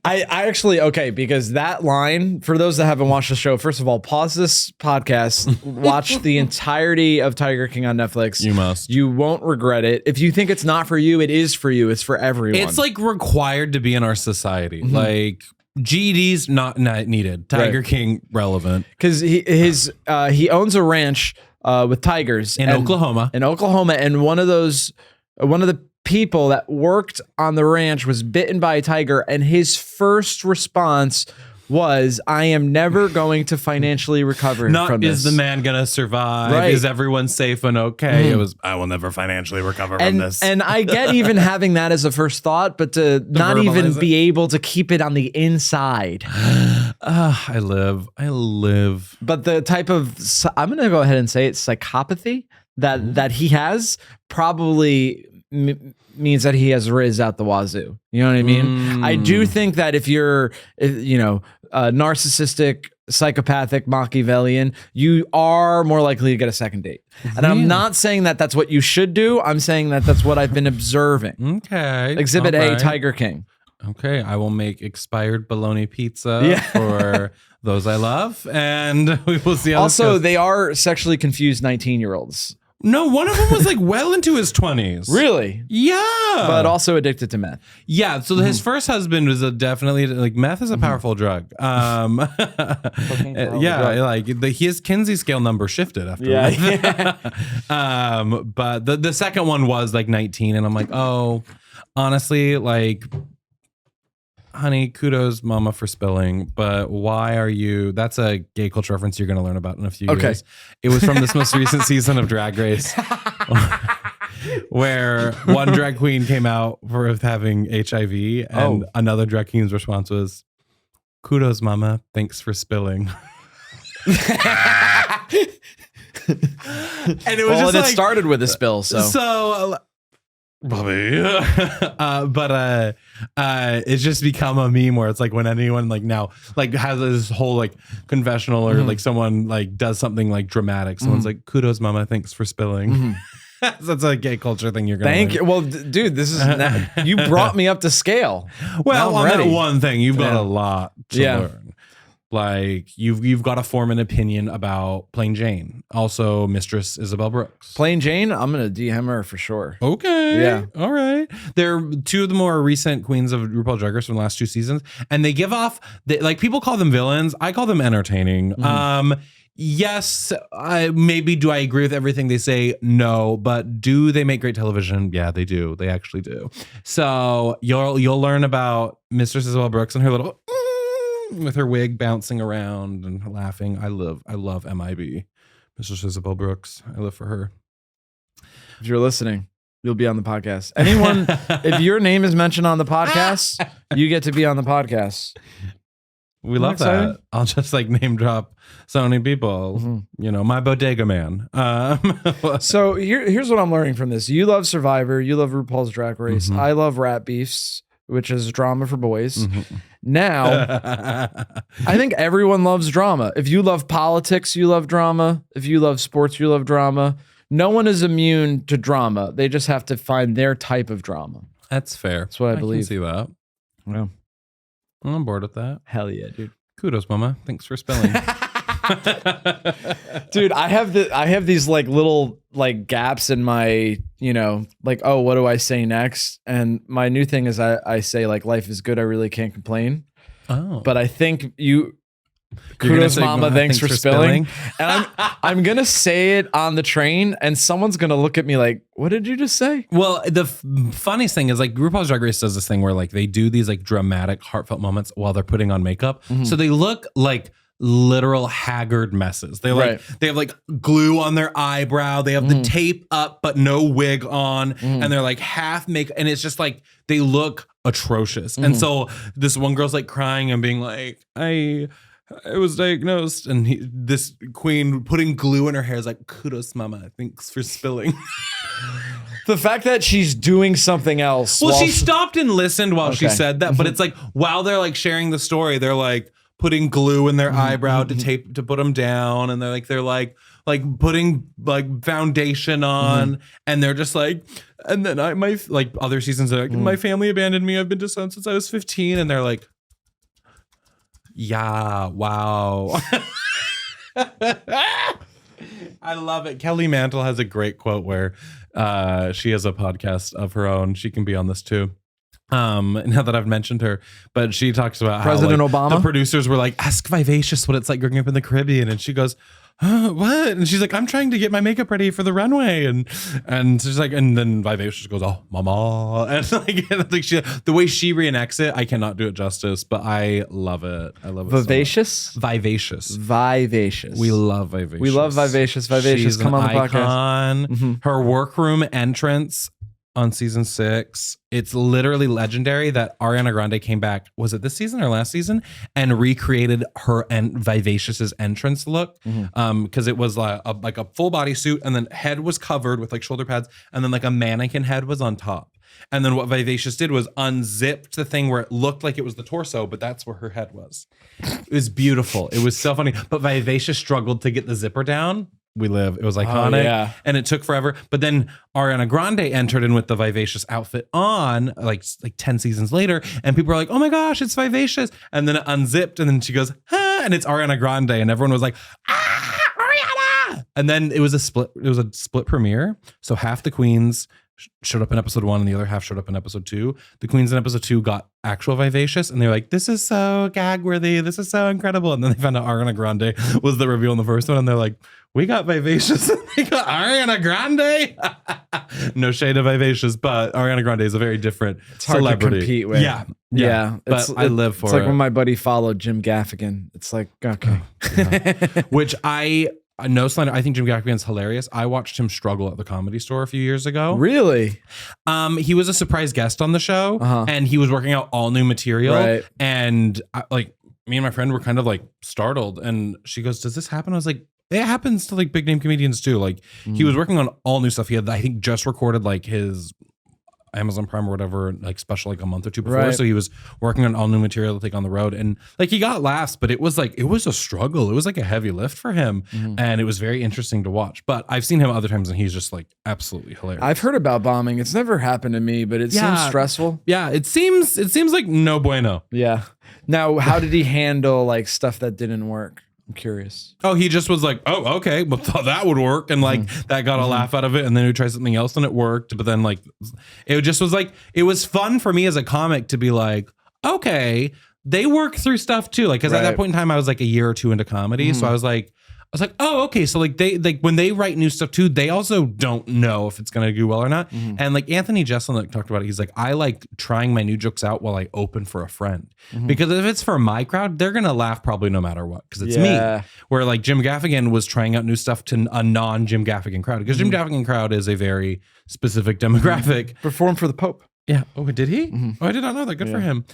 Speaker 2: I actually, because that line, for those that haven't watched the show, first of all, pause this podcast, watch the entirety of Tiger King on Netflix.
Speaker 3: You must.
Speaker 2: You won't regret it. If you think it's not for you, it is for you. It's for everyone.
Speaker 3: It's like required to be in our society. Like GED's not needed. Tiger King relevant.
Speaker 2: Because he owns a ranch with tigers
Speaker 3: in Oklahoma.
Speaker 2: And one of the people that worked on the ranch was bitten by a tiger, and his first response was, "I am never going to financially recover from this."
Speaker 3: Is the man gonna survive?
Speaker 2: Right.
Speaker 3: Is everyone safe and okay? It was, "I will never financially recover from this."
Speaker 2: And I get even having that as a first thought, but to not even be able to keep it on the inside.
Speaker 3: I live.
Speaker 2: But the type of, I'm going to go ahead and say it, psychopathy that he has probably means that he has riz out the wazoo. You know what I mean? I do think that if you're, narcissistic, psychopathic, Machiavellian, you are more likely to get a second date. And I'm not saying that that's what you should do. I'm saying that that's what I've been observing.
Speaker 3: Okay.
Speaker 2: Exhibit A, Tiger King.
Speaker 3: Okay, I will make expired bologna pizza for those I love, and we will see how this goes.
Speaker 2: They are sexually confused 19-year-olds.
Speaker 3: No, one of them was like well into his 20s.
Speaker 2: Really?
Speaker 3: Yeah.
Speaker 2: But also addicted to meth.
Speaker 3: Yeah. So his first husband was definitely like meth is a powerful drug. His Kinsey scale number shifted after.
Speaker 2: Yeah.
Speaker 3: But the second one was like 19, and I'm like, oh, honestly, like, honey, kudos, mama, for spilling. But why are you? That's a gay culture reference you're going to learn about in a few years. It was from this most recent season of Drag Race, where one drag queen came out for having HIV, and another drag queen's response was, "Kudos, mama, thanks for spilling." And it was
Speaker 2: it started with a spill. So.
Speaker 3: Bobby. But it's just become a meme where it's like when anyone like now like has this whole like confessional or like someone like does something like dramatic, someone's like, "Kudos, mama, thanks for spilling." That's a gay culture thing you're gonna
Speaker 2: Thank you. Well, dude, this is you brought me up to scale.
Speaker 3: Well, on that one thing, you've got a lot to learn. Like you've got to form an opinion about Plain Jane. Also, Mistress Isabel Brooks.
Speaker 2: Plain Jane, I'm gonna DM her for sure.
Speaker 3: Okay.
Speaker 2: Yeah.
Speaker 3: All right. They're two of the more recent queens of RuPaul Drag Race from the last 2 seasons, and they give off like people call them villains. I call them entertaining. Yes, maybe do I agree with everything they say? No, but do they make great television? Yeah, they do. They actually do. So you'll learn about Mistress Isabel Brooks and her little with her wig bouncing around and laughing. I love MIB, Mistress Isabel Brooks. I live for her.
Speaker 2: If you're listening, you'll be on the podcast. Anyone, if your name is mentioned on the podcast, you get to be on the podcast.
Speaker 3: We love that. I'll just like name drop so many people. You know, my bodega man.
Speaker 2: So here's what I'm learning from this. You love Survivor. You love RuPaul's Drag Race. I love Rat Beefs, which is drama for boys. Now, I think everyone loves drama. If you love politics, you love drama. If you love sports, you love drama. No one is immune to drama. They just have to find their type of drama.
Speaker 3: That's fair.
Speaker 2: That's what I believe.
Speaker 3: Can see that.
Speaker 2: Yeah.
Speaker 3: I'm on board with that.
Speaker 2: Hell yeah, dude.
Speaker 3: Kudos, mama. Thanks for spilling.
Speaker 2: Dude, I have these like little like gaps in my, like, oh, what do I say next? And my new thing is I say like life is good, I really can't complain.
Speaker 3: Oh.
Speaker 2: But I think kudos mama, thanks for spilling. And I'm gonna say it on the train and someone's gonna look at me like, what did you just say?
Speaker 3: Well, the funniest thing is like RuPaul's Drag Race does this thing where like they do these like dramatic, heartfelt moments while they're putting on makeup. So they look like literal haggard messes. They they have like glue on their eyebrow. They have the tape up but no wig on, and they're like half makeup, and it's just like they look atrocious. And so this one girl's like crying and being like, I was diagnosed, and this queen putting glue in her hair is like, kudos mama, thanks for spilling.
Speaker 2: The fact that she's doing something else.
Speaker 3: Well, she stopped and listened while she said that, but it's like while they're like sharing the story, they're like putting glue in their eyebrow to put them down, and they're like putting like foundation on, and they're just like, and then my like other seasons are like, my family abandoned me. I've been disowned since I was 15, and they're like, yeah, wow. I love it. Kelly Mantle has a great quote where she has a podcast of her own. She can be on this too. Now that I've mentioned her, but she talks about
Speaker 2: President
Speaker 3: how like,
Speaker 2: Obama.
Speaker 3: The producers were like, ask Vivacious what it's like growing up in the Caribbean, and she goes, what? And she's like, I'm trying to get my makeup ready for the runway, and she's like, and then Vivacious goes, oh, mama, and like the way she reenacts it, I cannot do it justice, but I love it. I love it.
Speaker 2: Vivacious?
Speaker 3: So Vivacious.
Speaker 2: Vivacious.
Speaker 3: We love Vivacious.
Speaker 2: We love Vivacious. Vivacious,
Speaker 3: She's
Speaker 2: come on the
Speaker 3: icon.
Speaker 2: podcast.
Speaker 3: Her workroom entrance on season 6, it's literally legendary that Ariana Grande came back, was it this season or last season, and recreated her and Vivacious's entrance look, because it was like a full bodysuit, and then head was covered with like shoulder pads, and then like a mannequin head was on top. And then what Vivacious did was unzipped the thing where it looked like it was the torso, but that's where her head was. It was beautiful. It was so funny. But Vivacious struggled to get the zipper down. We live. It was iconic, and it took forever. But then Ariana Grande entered in with the Vivacious outfit on, like 10 seasons later, and people were like, "Oh my gosh, it's Vivacious!" And then it unzipped, and then she goes, "Ah!" and it's Ariana Grande, and everyone was like, "Ah, Ariana!" And then it was a split. It was a split premiere, so half the queens showed up in episode 1 and the other half showed up in episode 2. The queens in episode 2 got actual Vivacious, and they were like, this is so gag worthy, this is so incredible. And then they found out Ariana Grande was the reveal in the first one, and they're like, we got Vivacious and they got Ariana Grande. No shade of Vivacious, but Ariana Grande is a very different celebrity.
Speaker 2: Hard to compete with.
Speaker 3: Yeah. But I live for it.
Speaker 2: It's like when my buddy followed Jim Gaffigan. It's like, okay.
Speaker 3: Which no slander, I think Jim Gaffigan's hilarious. I watched him struggle at the Comedy Store a few years ago.
Speaker 2: Really?
Speaker 3: He was a surprise guest on the show, and he was working out all new material. Right. And me and my friend were kind of like startled, and she goes, does this happen? I was like, it happens to like big name comedians too. Like he was working on all new stuff. He had, I think, just recorded like his Amazon Prime or whatever, like special like a month or two before. Right. So he was working on all new material to take on the road, and like he got laughs, but it was a struggle. It was like a heavy lift for him, and it was very interesting to watch. But I've seen him other times, and he's just like absolutely hilarious.
Speaker 2: I've heard about bombing. It's never happened to me, but it seems stressful.
Speaker 3: Yeah, it seems like no bueno.
Speaker 2: Yeah. Now, how did he handle like stuff that didn't work? I'm curious.
Speaker 3: Oh, he just was like, oh, okay, well, thought that would work. And like that got a laugh out of it. And then he tried something else and it worked. But then like, it just was like, it was fun for me as a comic to be like, okay, they work through stuff too. Like, cause at that point in time, I was like a year or two into comedy. So I was like, oh, okay. So like when they write new stuff too, they also don't know if it's going to do well or not. And like Anthony Jeselnik talked about it. He's like, I like trying my new jokes out while I open for a friend, because if it's for my crowd, they're going to laugh probably no matter what. Cause it's me. Where like Jim Gaffigan was trying out new stuff to a non Jim Gaffigan crowd, because Jim Gaffigan crowd is a very specific demographic.
Speaker 2: Performed for the Pope.
Speaker 3: Yeah. Oh, did he? Oh, I did not know that. Good for him.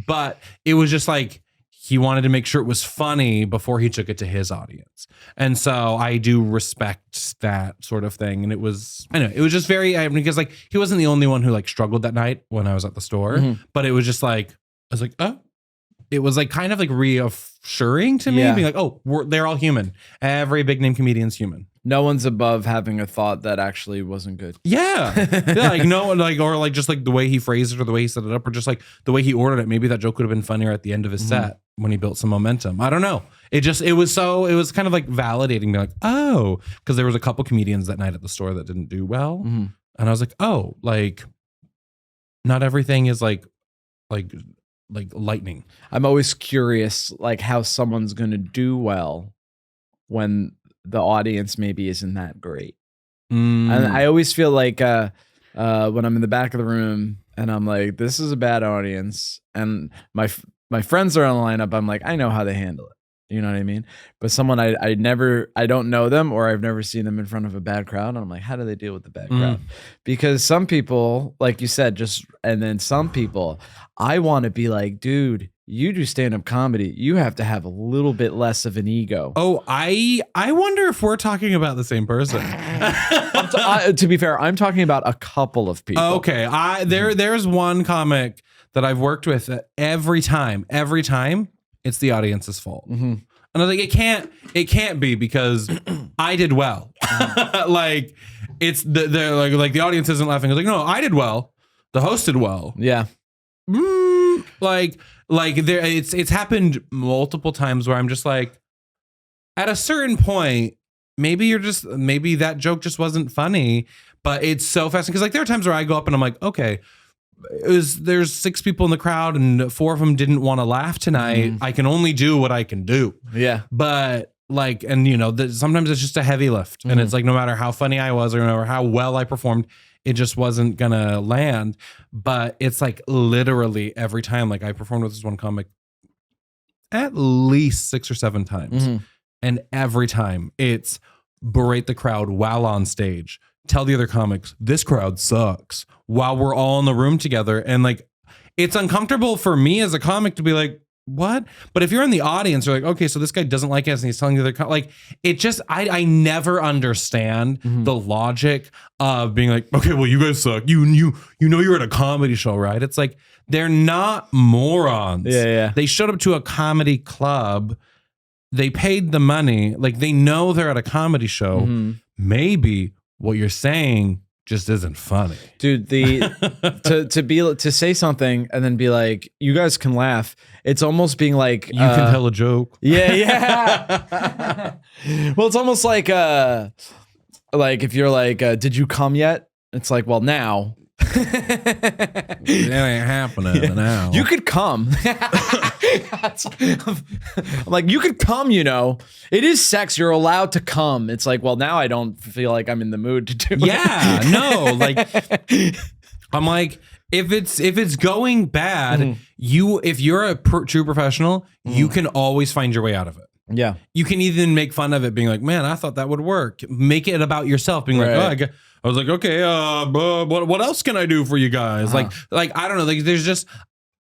Speaker 3: But it was just like, he wanted to make sure it was funny before he took it to his audience. And so I do respect that sort of thing. And it was, I know, it was just very, because like, he wasn't the only one who like struggled that night when I was at the store, but it was just like, I was like, oh, it was like kind of like reassuring to me, being like, oh, they're all human. Every big name comedian's human.
Speaker 2: No one's above having a thought that actually wasn't good.
Speaker 3: Yeah. Like no one like, or like just like the way he phrased it or the way he set it up or just like the way he ordered it. Maybe that joke would have been funnier at the end of his set when he built some momentum. I don't know. It was kind of like validating, being like, oh, because there was a couple comedians that night at the store that didn't do well. And I was like, oh, like not everything is like lightning.
Speaker 2: I'm always curious like how someone's going to do well when the audience maybe isn't that great. And I always feel like when I'm in the back of the room and I'm like, this is a bad audience, and my friends are on the lineup, I'm like, I know how they handle it. You know what I mean? But someone I don't know them, or I've never seen them in front of a bad crowd, and I'm like, how do they deal with the bad crowd? Because some people, like you said, and then some people, I want to be like, dude, you do stand-up comedy, you have to have a little bit less of an ego.
Speaker 3: Oh, I wonder if we're talking about the same person.
Speaker 2: To be fair, I'm talking about a couple of people.
Speaker 3: Okay, there's one comic that I've worked with that every time, it's the audience's fault. And I was like, it can't be, because I did well. Like it's they're like the audience isn't laughing. It's like, no, I did well. The host did well. Yeah. Like there, it's happened multiple times where I'm just like, at a certain point, maybe that joke just wasn't funny, but it's so fascinating. Because like there are times where I go up and I'm like, okay, there's 6 people in the crowd and 4 of them didn't want to laugh tonight. I can only do what I can do. Yeah. But like, and you know, sometimes it's just a heavy lift, and it's like, no matter how funny I was or no matter how well I performed, it just wasn't gonna land. But it's like literally every time, like I performed with this one comic at least 6 or 7 times. And every time it's berate the crowd while on stage, tell the other comics, this crowd sucks, while we're all in the room together. And like, it's uncomfortable for me as a comic to be like, what? But if you're in the audience, you're like, okay, so this guy doesn't like us and he's telling the other, like, it just, I never understand the logic of being like, okay, well, you guys suck. You know, you're at a comedy show, right? It's like, they're not morons. Yeah. They showed up to a comedy club. They paid the money. Like, they know they're at a comedy show. Maybe what you're saying just isn't funny, dude. To say something and then be like, you guys can laugh. It's almost being like, you can tell a joke. Yeah. Well, it's almost like if you're like, did you come yet? It's like, well, now. That ain't happening now. You could come. I'm like, you could come, you know. It is sex. You're allowed to come. It's like, well, now I don't feel like I'm in the mood to do it. Yeah, no. Like, I'm like, if it's going bad, if you're a true professional, you can always find your way out of it. Yeah. You can even make fun of it, being like, man, I thought that would work. Make it about yourself, being like, oh, I was like, okay, what else can I do for you guys? Like, I don't know. Like,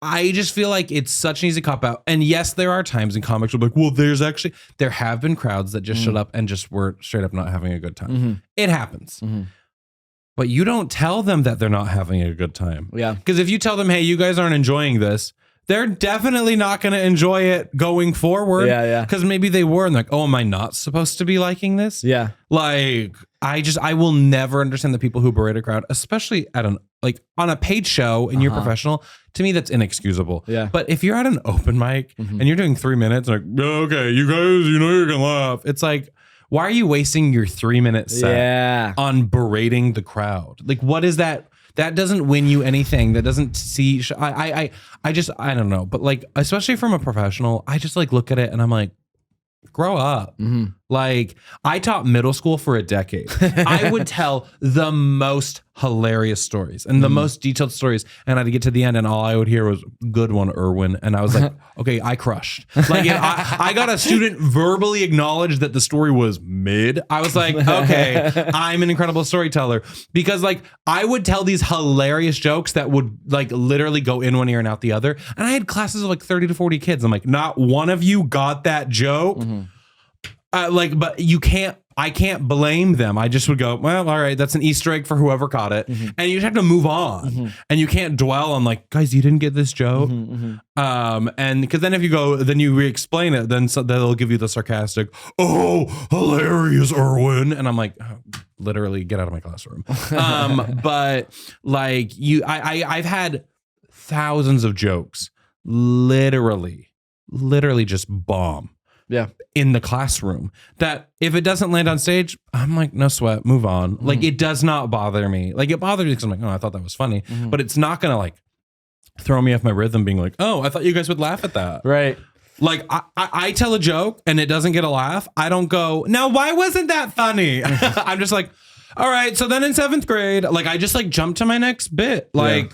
Speaker 3: I just feel like it's such an easy cop out. And yes, there are times in comics where like, well, there have been crowds that just showed up and just were straight up not having a good time. It happens. But you don't tell them that they're not having a good time. Yeah. Because if you tell them, hey, you guys aren't enjoying this, they're definitely not going to enjoy it going forward.
Speaker 2: Yeah.
Speaker 3: Because maybe they were and like, oh, am I not supposed to be liking this?
Speaker 2: Yeah.
Speaker 3: Like, I will never understand the people who berate a crowd, especially at on a paid show and you're professional. To me, that's inexcusable.
Speaker 2: Yeah.
Speaker 3: But if you're at an open mic and you're doing 3 minutes, like, okay, you guys, you can laugh. It's like, why are you wasting your 3-minute set on berating the crowd? Like, what is that? That doesn't win you anything. That doesn't see. I don't know. But like, especially from a professional, I just like look at it and I'm like, grow up. Like, I taught middle school for a decade. I would tell the most hilarious stories and the most detailed stories. And I'd get to the end and all I would hear was, good one, Erwin. And I was like, okay, I crushed. Like, I got a student verbally acknowledge that the story was mid. I was like, okay, I'm an incredible storyteller. Because like, I would tell these hilarious jokes that would like literally go in one ear and out the other. And I had classes of like 30 to 40 kids. I'm like, not one of you got that joke. But I can't blame them. I just would go, well, all right, that's an Easter egg for whoever caught it. And you just have to move on. And you can't dwell on like, guys, you didn't get this joke. And because then if you go, then you re-explain it, then they'll give you the sarcastic, oh, hilarious, Erwin. And I'm like, oh, literally get out of my classroom. But like I've had thousands of jokes, literally just bomb.
Speaker 2: Yeah.
Speaker 3: In the classroom that if it doesn't land on stage, I'm like, no sweat, move on. Like, it does not bother me. Like, it bothers me because I'm like, oh, I thought that was funny, but it's not going to like throw me off my rhythm being like, oh, I thought you guys would laugh at that.
Speaker 2: Right.
Speaker 3: Like, I tell a joke and it doesn't get a laugh. I don't go, now, why wasn't that funny? I'm just like, all right. So then in 7th grade, like, I just like jump to my next bit. Like,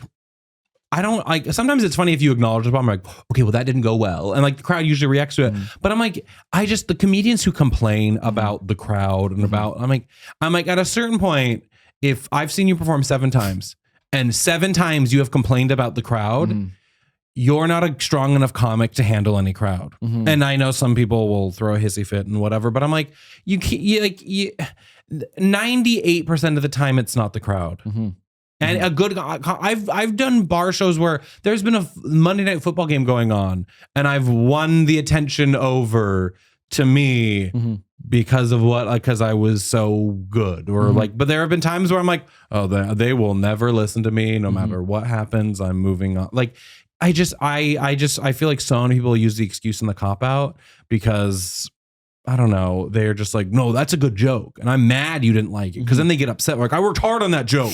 Speaker 3: I don't like, sometimes it's funny if you acknowledge the problem, like, okay, well, that didn't go well. And like the crowd usually reacts to it. But I'm like, the comedians who complain about the crowd and about, I'm like, at a certain point, if I've seen you perform 7 times and 7 times you have complained about the crowd, you're not a strong enough comic to handle any crowd. And I know some people will throw a hissy fit and whatever, but I'm like, 98% of the time it's not the crowd. And a good, I've done bar shows where there's been a Monday Night Football game going on and I've won the attention over to me because of because I was so good or like, but there have been times where I'm like, oh, they will never listen to me no matter what happens. I'm moving on. Like, I feel like so many people use the excuse and the cop out because I don't know. They're just like, no, that's a good joke. And I'm mad you didn't like it. Because then they get upset. Like, I worked hard on that joke.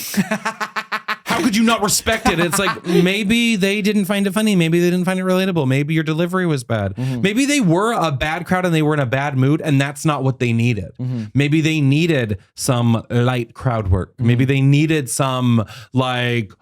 Speaker 3: How could you not respect it? It's like, maybe they didn't find it funny. Maybe they didn't find it relatable. Maybe your delivery was bad. Maybe they were a bad crowd and they were in a bad mood and that's not what they needed. Maybe they needed some light crowd work. Maybe they needed some like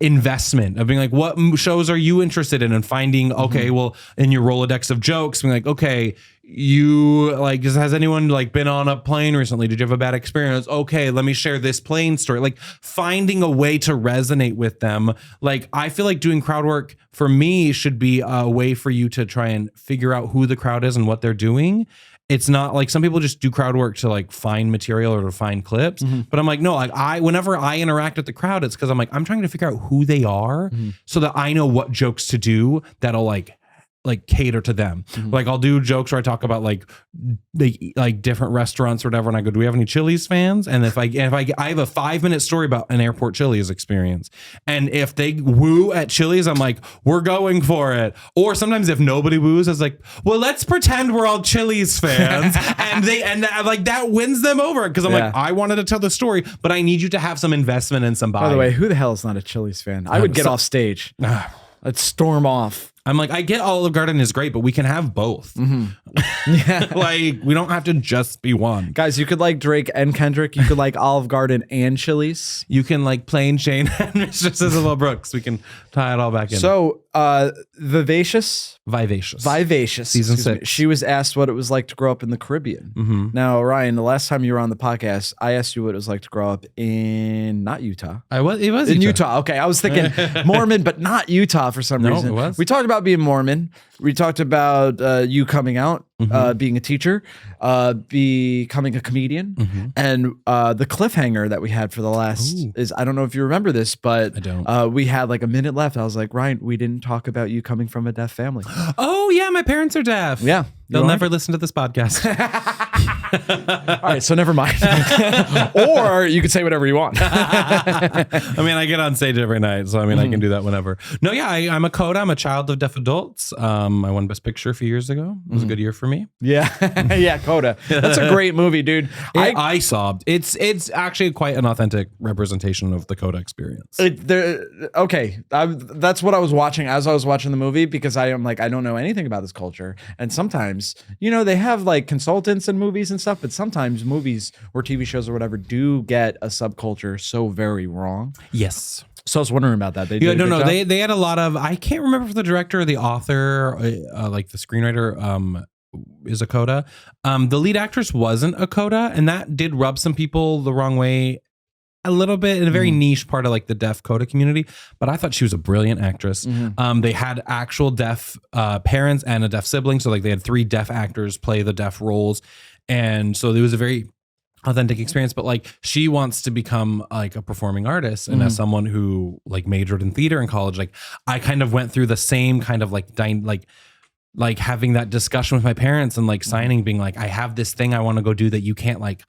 Speaker 3: investment of being like, what shows are you interested in? And finding, okay, well, in your Rolodex of jokes, being like, okay, you like, has anyone like been on a plane recently? Did you have a bad experience? Okay, let me share this plane story. Like, finding a way to resonate with them. Like, I feel like doing crowd work for me should be a way for you to try and figure out who the crowd is and what they're doing. It's not like some people just do crowd work to like find material or to find clips. But I'm like, no, like whenever I interact with the crowd, it's because I'm like, I'm trying to figure out who they are so that I know what jokes to do that'll like cater to them. Like, I'll do jokes where I talk about like different restaurants or whatever, and I go, do we have any Chili's fans? And if I have a 5-minute story about an airport Chili's experience, and if they woo at Chili's, I'm like, we're going for it. Or sometimes if nobody woos, I was like, well, let's pretend we're all Chili's fans, and like that wins them over because I'm like, I wanted to tell the story, but I need you to have some investment in some buy.
Speaker 2: By the way, who the hell is not a Chili's fan? I would get off stage. I'd storm off.
Speaker 3: I'm like, I get Olive Garden is great, but we can have both.
Speaker 2: Yeah.
Speaker 3: Like, we don't have to just be one.
Speaker 2: Guys, you could like Drake and Kendrick. You could like Olive Garden and Chili's.
Speaker 3: You can like Plain Jane and Mistress Isabel Brooks. We can tie it all back in.
Speaker 2: So, Vivacious.
Speaker 3: Season 6.
Speaker 2: She was asked what it was like to grow up in the Caribbean. Now, Ryan, the last time you were on the podcast, I asked you what it was like to grow up in not Utah.
Speaker 3: It was
Speaker 2: in Utah. Okay, I was thinking Mormon, but not Utah for some reason.
Speaker 3: It was.
Speaker 2: We talked about about being Mormon. We talked about you coming out, being a teacher, becoming a comedian, and the cliffhanger that we had for the last is, I don't know if you remember this, but
Speaker 3: I don't.
Speaker 2: We had like a minute left. I was like, Ryan, we didn't talk about you coming from a deaf family.
Speaker 3: Oh yeah, my parents are deaf.
Speaker 2: Yeah.
Speaker 3: They'll never listen to this podcast.
Speaker 2: All right, so never mind. Or you could say whatever you want.
Speaker 3: I mean, I get on stage every night, so I mean, I can do that whenever. No, yeah, I'm a CODA. I'm a child of deaf adults. I won Best Picture a few years ago. It was a good year for me.
Speaker 2: Yeah, yeah, CODA. That's a great movie, dude.
Speaker 3: I sobbed. It's actually quite an authentic representation of the CODA experience.
Speaker 2: That's what I was watching as I was watching the movie, because I am like, I don't know anything about this culture, and sometimes, you know, they have like consultants in movies and stuff, but sometimes movies or TV shows or whatever do get a subculture so very wrong.
Speaker 3: Yes.
Speaker 2: So I was wondering about that.
Speaker 3: They had a lot of, I can't remember if the director or the author, like the screenwriter, is a CODA. The lead actress wasn't a CODA, and that did rub some people the wrong way a little bit, in a very niche part of like the deaf CODA community. But I thought she was a brilliant actress. They had actual deaf parents and a deaf sibling, so like they had 3 deaf actors play the deaf roles, and so it was a very authentic experience. But like, she wants to become like a performing artist, and as someone who like majored in theater in college, like I kind of went through the same kind of like having that discussion with my parents and like signing, being like, I have this thing I want to go do that you can't like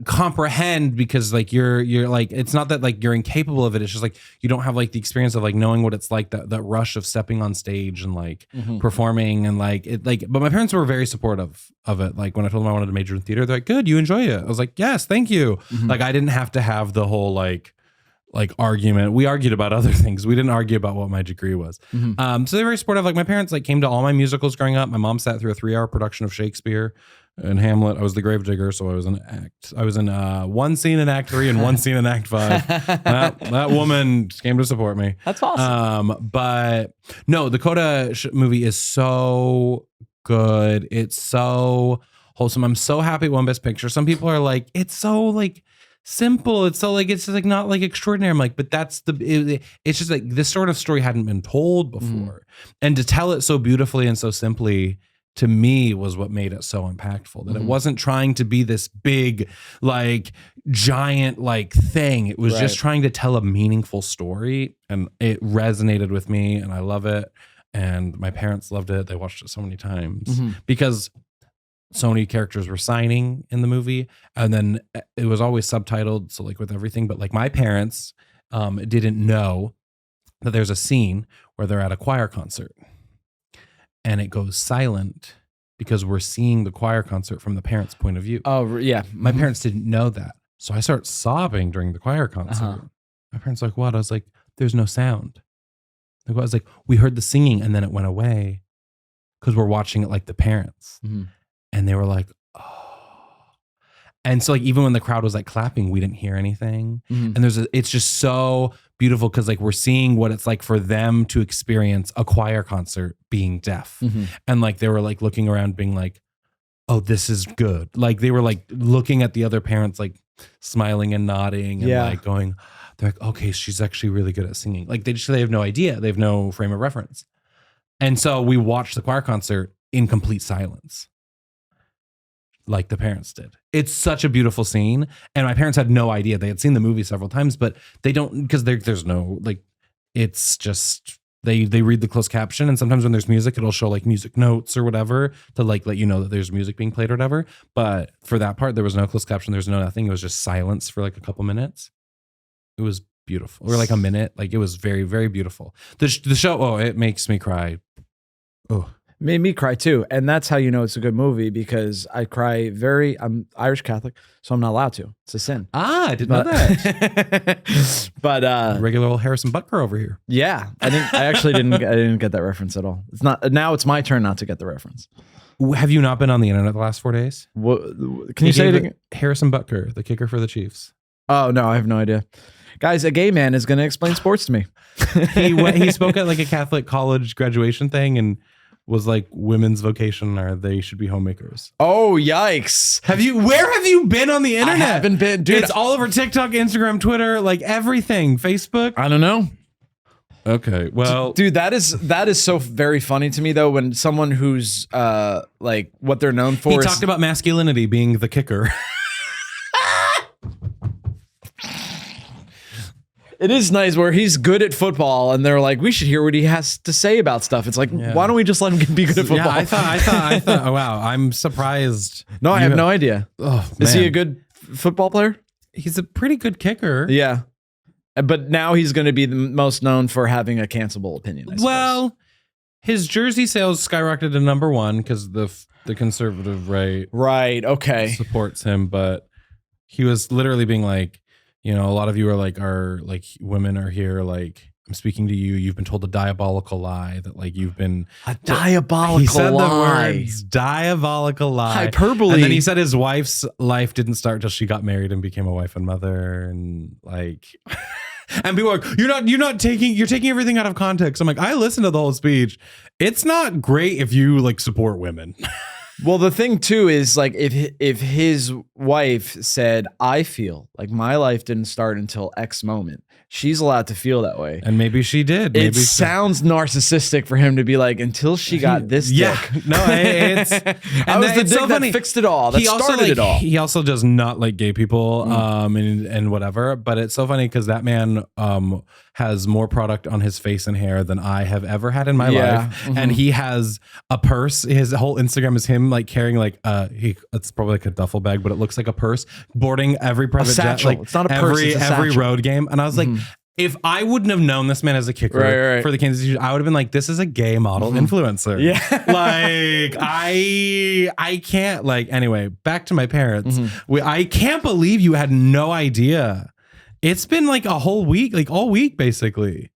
Speaker 3: comprehend, because like you're like, it's not that like you're incapable of it, it's just like you don't have like the experience of like knowing what it's like, that rush of stepping on stage and like performing, and like it, like, but my parents were very supportive of it. Like when I told them I wanted to major in theater, they're like, good, you enjoy it. I was like, yes, thank you. Like I didn't have to have the whole like argument. We argued about other things. We didn't argue about what my degree was. So they're very supportive. Like my parents like came to all my musicals growing up. My mom sat through a 3-hour production of Shakespeare and Hamlet. I was the gravedigger, so I was in one scene in Act 3 and one scene in Act 5. That woman came to support me.
Speaker 2: That's awesome.
Speaker 3: But no, the CODA movie is so good. It's so wholesome. I'm so happy it won Best Picture. Some people are like, it's so like simple. It's so like, it's just like not like extraordinary. I'm like, but that's it's just like this sort of story hadn't been told before. And to tell it so beautifully and so simply, to me, was what made it so impactful. That it wasn't trying to be this big, like giant, like thing. It was just trying to tell a meaningful story, and it resonated with me, and I love it. And my parents loved it. They watched it so many times because so many characters were signing in the movie, and then it was always subtitled. So like with everything, but like my parents didn't know that there's a scene where they're at a choir concert and it goes silent because we're seeing the choir concert from the parents' point of view.
Speaker 2: Oh yeah.
Speaker 3: My parents didn't know that. So I start sobbing during the choir concert. My parents are like, what? I was like, there's no sound. I was like, we heard the singing and then it went away because we're watching it like the parents. And they were like, oh. And so like, even when the crowd was like clapping, we didn't hear anything. And it's just so beautiful because like we're seeing what it's like for them to experience a choir concert being deaf. And like, they were like looking around being like, oh, this is good. Like they were like looking at the other parents, like smiling and nodding and like going, they're like, okay, she's actually really good at singing. Like they have no idea. They have no frame of reference. And so we watched the choir concert in complete silence, like the parents did. It's such a beautiful scene. And my parents had no idea. They had seen the movie several times, but they don't, because there's no, like, it's just, they read the closed caption. And sometimes when there's music, it'll show like music notes or whatever to like let you know that there's music being played or whatever. But for that part, there was no closed caption. There's no nothing. It was just silence for like a couple minutes. It was beautiful. Or like a minute. Like it was very, very beautiful. The show, oh, it makes me cry. Oh,
Speaker 2: made me cry too. And that's how you know it's a good movie, because I cry I'm Irish Catholic, so I'm not allowed to. It's a sin.
Speaker 3: I didn't know that.
Speaker 2: But
Speaker 3: regular old Harrison Butker over here.
Speaker 2: Yeah. I didn't get that reference at all. It's not, now it's my turn not to get the reference.
Speaker 3: Have you not been on the internet the last 4 days?
Speaker 2: What, can you say it again?
Speaker 3: Harrison Butker, the kicker for the Chiefs.
Speaker 2: Oh no, I have no idea. Guys, a gay man is going to explain sports to me.
Speaker 3: He spoke at like a Catholic college graduation thing and was like, women's vocation are they should be homemakers.
Speaker 2: Oh, yikes.
Speaker 3: Where have you been on the internet?
Speaker 2: I haven't been, dude.
Speaker 3: It's all over TikTok, Instagram, Twitter, like everything, Facebook.
Speaker 2: I don't know.
Speaker 3: Okay. Well,
Speaker 2: Dude, that is so very funny to me though, when someone who's like what they're known for
Speaker 3: he
Speaker 2: is
Speaker 3: talked about masculinity being the kicker.
Speaker 2: it is nice where he's good at football and they're like, we should hear what he has to say about stuff. It's like, why don't we just let him be good at football?
Speaker 3: Yeah, I thought, oh, wow, I'm surprised.
Speaker 2: No, I have no idea.
Speaker 3: Oh,
Speaker 2: is he
Speaker 3: man.
Speaker 2: a good football player?
Speaker 3: He's a pretty good kicker.
Speaker 2: Yeah. But now he's going to be the most known for having a cancelable opinion. I suppose.
Speaker 3: Well, his jersey sales skyrocketed to number 1 because the conservative right
Speaker 2: okay,
Speaker 3: supports him, but he was literally being like, you know, a lot of you are like women are here, like I'm speaking to you. You've been told a diabolical lie that like you've been
Speaker 2: diabolical
Speaker 3: he said
Speaker 2: lie.
Speaker 3: The words diabolical lie,
Speaker 2: hyperbole,
Speaker 3: and then he said his wife's life didn't start till she got married and became a wife and mother, and like. And people are like, you're taking everything out of context. I'm like, I listened to the whole speech. It's not great if you like support women.
Speaker 2: Well, the thing too is like if his wife said, I feel like my life didn't start until X moment, she's allowed to feel that way.
Speaker 3: And maybe she did. Maybe
Speaker 2: it sounds narcissistic for him to be like, until she got this dick.
Speaker 3: No, it's
Speaker 2: I was the dick
Speaker 3: so
Speaker 2: that
Speaker 3: funny.
Speaker 2: fixed it all. That started it all.
Speaker 3: He also does not like gay people, and whatever. But it's so funny because that man has more product on his face and hair than I have ever had in my life. And he has a purse. His whole Instagram is him like carrying like it's probably like a duffel bag, but it looks like a purse, boarding every private jet, like
Speaker 2: it's not a purse, it's a
Speaker 3: every
Speaker 2: satchel.
Speaker 3: road game. And I was like, if I wouldn't have known this man as a kicker for the Kansas City, I would have been like, this is a gay model influencer.
Speaker 2: Yeah.
Speaker 3: Like I can't like, anyway, back to my parents. I can't believe you had no idea. It's been like a whole week, like all week, basically.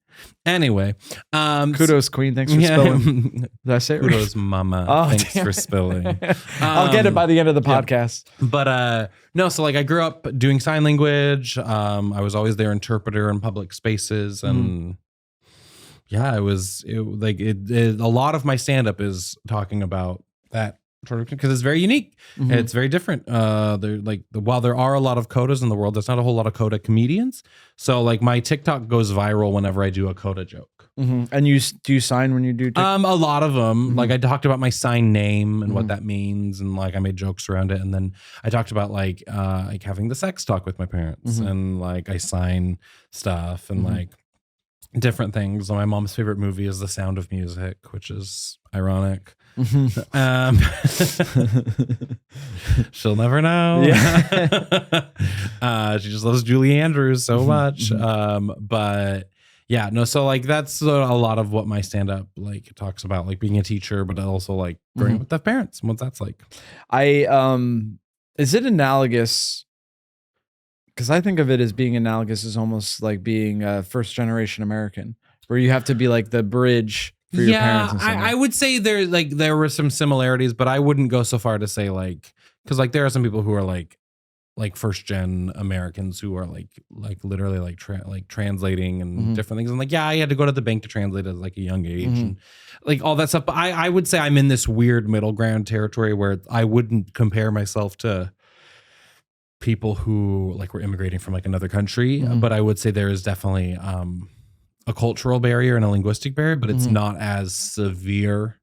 Speaker 3: Anyway,
Speaker 2: kudos, Queen. Thanks for spilling. Did I say it right?
Speaker 3: Kudos, Mama. Thanks for spilling.
Speaker 2: I'll get it by the end of the podcast.
Speaker 3: But no, so like I grew up doing sign language. I was always their interpreter in public spaces, and yeah, a lot of my stand-up is talking about that. Because it's very unique. It's very different. While there are a lot of CODAs in the world, there's not a whole lot of CODA comedians. So like my TikTok goes viral whenever I do a CODA joke.
Speaker 2: And do you sign when you do
Speaker 3: a lot of them. Like I talked about my sign name and what that means, and like I made jokes around it. And then I talked about like having the sex talk with my parents, and like I sign stuff and like different things. My mom's favorite movie is The Sound of Music, which is ironic. She'll never know. She just loves Julie Andrews so much. But yeah, no, so like that's a lot of what my stand-up like talks about, like being a teacher, but also like growing up with their parents and what that's like.
Speaker 2: Is it analogous? Because I think of it as being analogous as almost like being a first generation American, where you have to be like the bridge for your parents. And
Speaker 3: I would say there were some similarities, but I wouldn't go so far to say like, because like there are some people who are like first gen Americans who are like literally like translating and different things. And like, yeah, I had to go to the bank to translate at like a young age and like all that stuff. But I would say I'm in this weird middle ground territory where I wouldn't compare myself to people who like were immigrating from like another country. But I would say there is definitely a cultural barrier and a linguistic barrier, but it's not as severe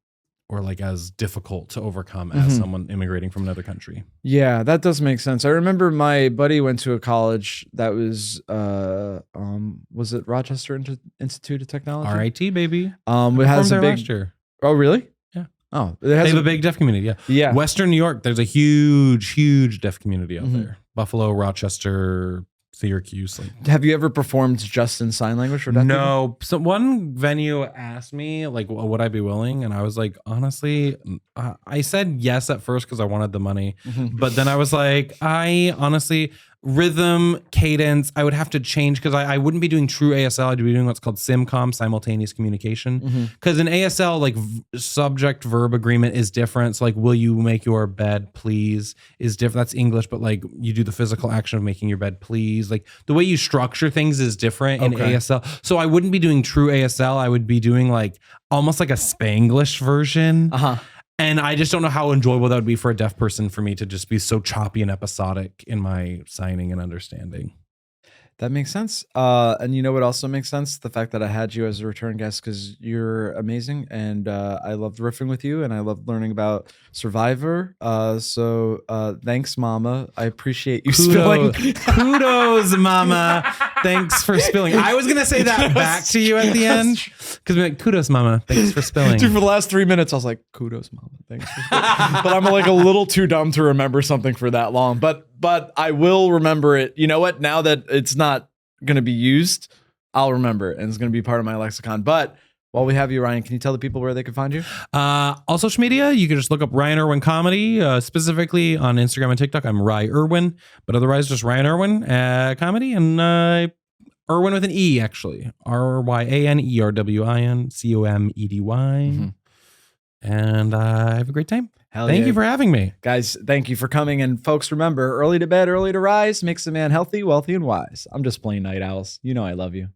Speaker 3: or like as difficult to overcome as someone immigrating from another country.
Speaker 2: Yeah, that does make sense. I remember my buddy went to a college that was it Rochester Institute of Technology?
Speaker 3: RIT, baby.
Speaker 2: It has a big
Speaker 3: last year.
Speaker 2: Oh, really?
Speaker 3: Yeah.
Speaker 2: Oh,
Speaker 3: they have a big deaf community. Yeah.
Speaker 2: Yeah.
Speaker 3: Western New York, there's a huge deaf community out there. Buffalo, Rochester, Syracuse. Like.
Speaker 2: Have you ever performed just in sign language for deaf people?
Speaker 3: No. So one venue asked me, like, would I be willing? And I was like, honestly, I said yes at first because I wanted the money. But then I was like, rhythm, cadence, I would have to change because I wouldn't be doing true ASL. I'd be doing what's called SIMCOM, simultaneous communication. Because in ASL, like subject verb agreement is different. So like, will you make your bed, please, is different. That's English, but like you do the physical action of making your bed, please. Like the way you structure things is different in ASL. So I wouldn't be doing true ASL. I would be doing like almost like a Spanglish version. And I just don't know how enjoyable that would be for a deaf person for me to just be so choppy and episodic in my signing and understanding.
Speaker 2: That makes sense. And you know what also makes sense? The fact that I had you as a return guest because you're amazing, and I loved riffing with you, and I loved learning about Survivor. So thanks, Mama. I appreciate you spilling.
Speaker 3: Kudos, Mama. Thanks for spilling. I was gonna say that back to you at the end because like, kudos, Mama. Thanks for spilling.
Speaker 2: Dude, for the last 3 minutes, I was like, kudos, Mama. Thanks for spilling. But I'm like a little too dumb to remember something for that long. But I will remember it. You know what? Now that it's not going to be used, I'll remember it, and it's going to be part of my lexicon. But while we have you, Ryan, can you tell the people where they can find you?
Speaker 3: All social media, you can just look up Ryan Erwin Comedy, specifically on Instagram and TikTok. I'm Ryan Erwin, but otherwise just Ryan Erwin Comedy, and Erwin with an E, actually. RYANERWINCOMEDY.
Speaker 2: Mm-hmm.
Speaker 3: And have a great time.
Speaker 2: Thank
Speaker 3: you for having me.
Speaker 2: Guys, thank you for coming. And folks, remember, early to bed, early to rise makes a man healthy, wealthy, and wise. I'm just plain night owls. You know I love you.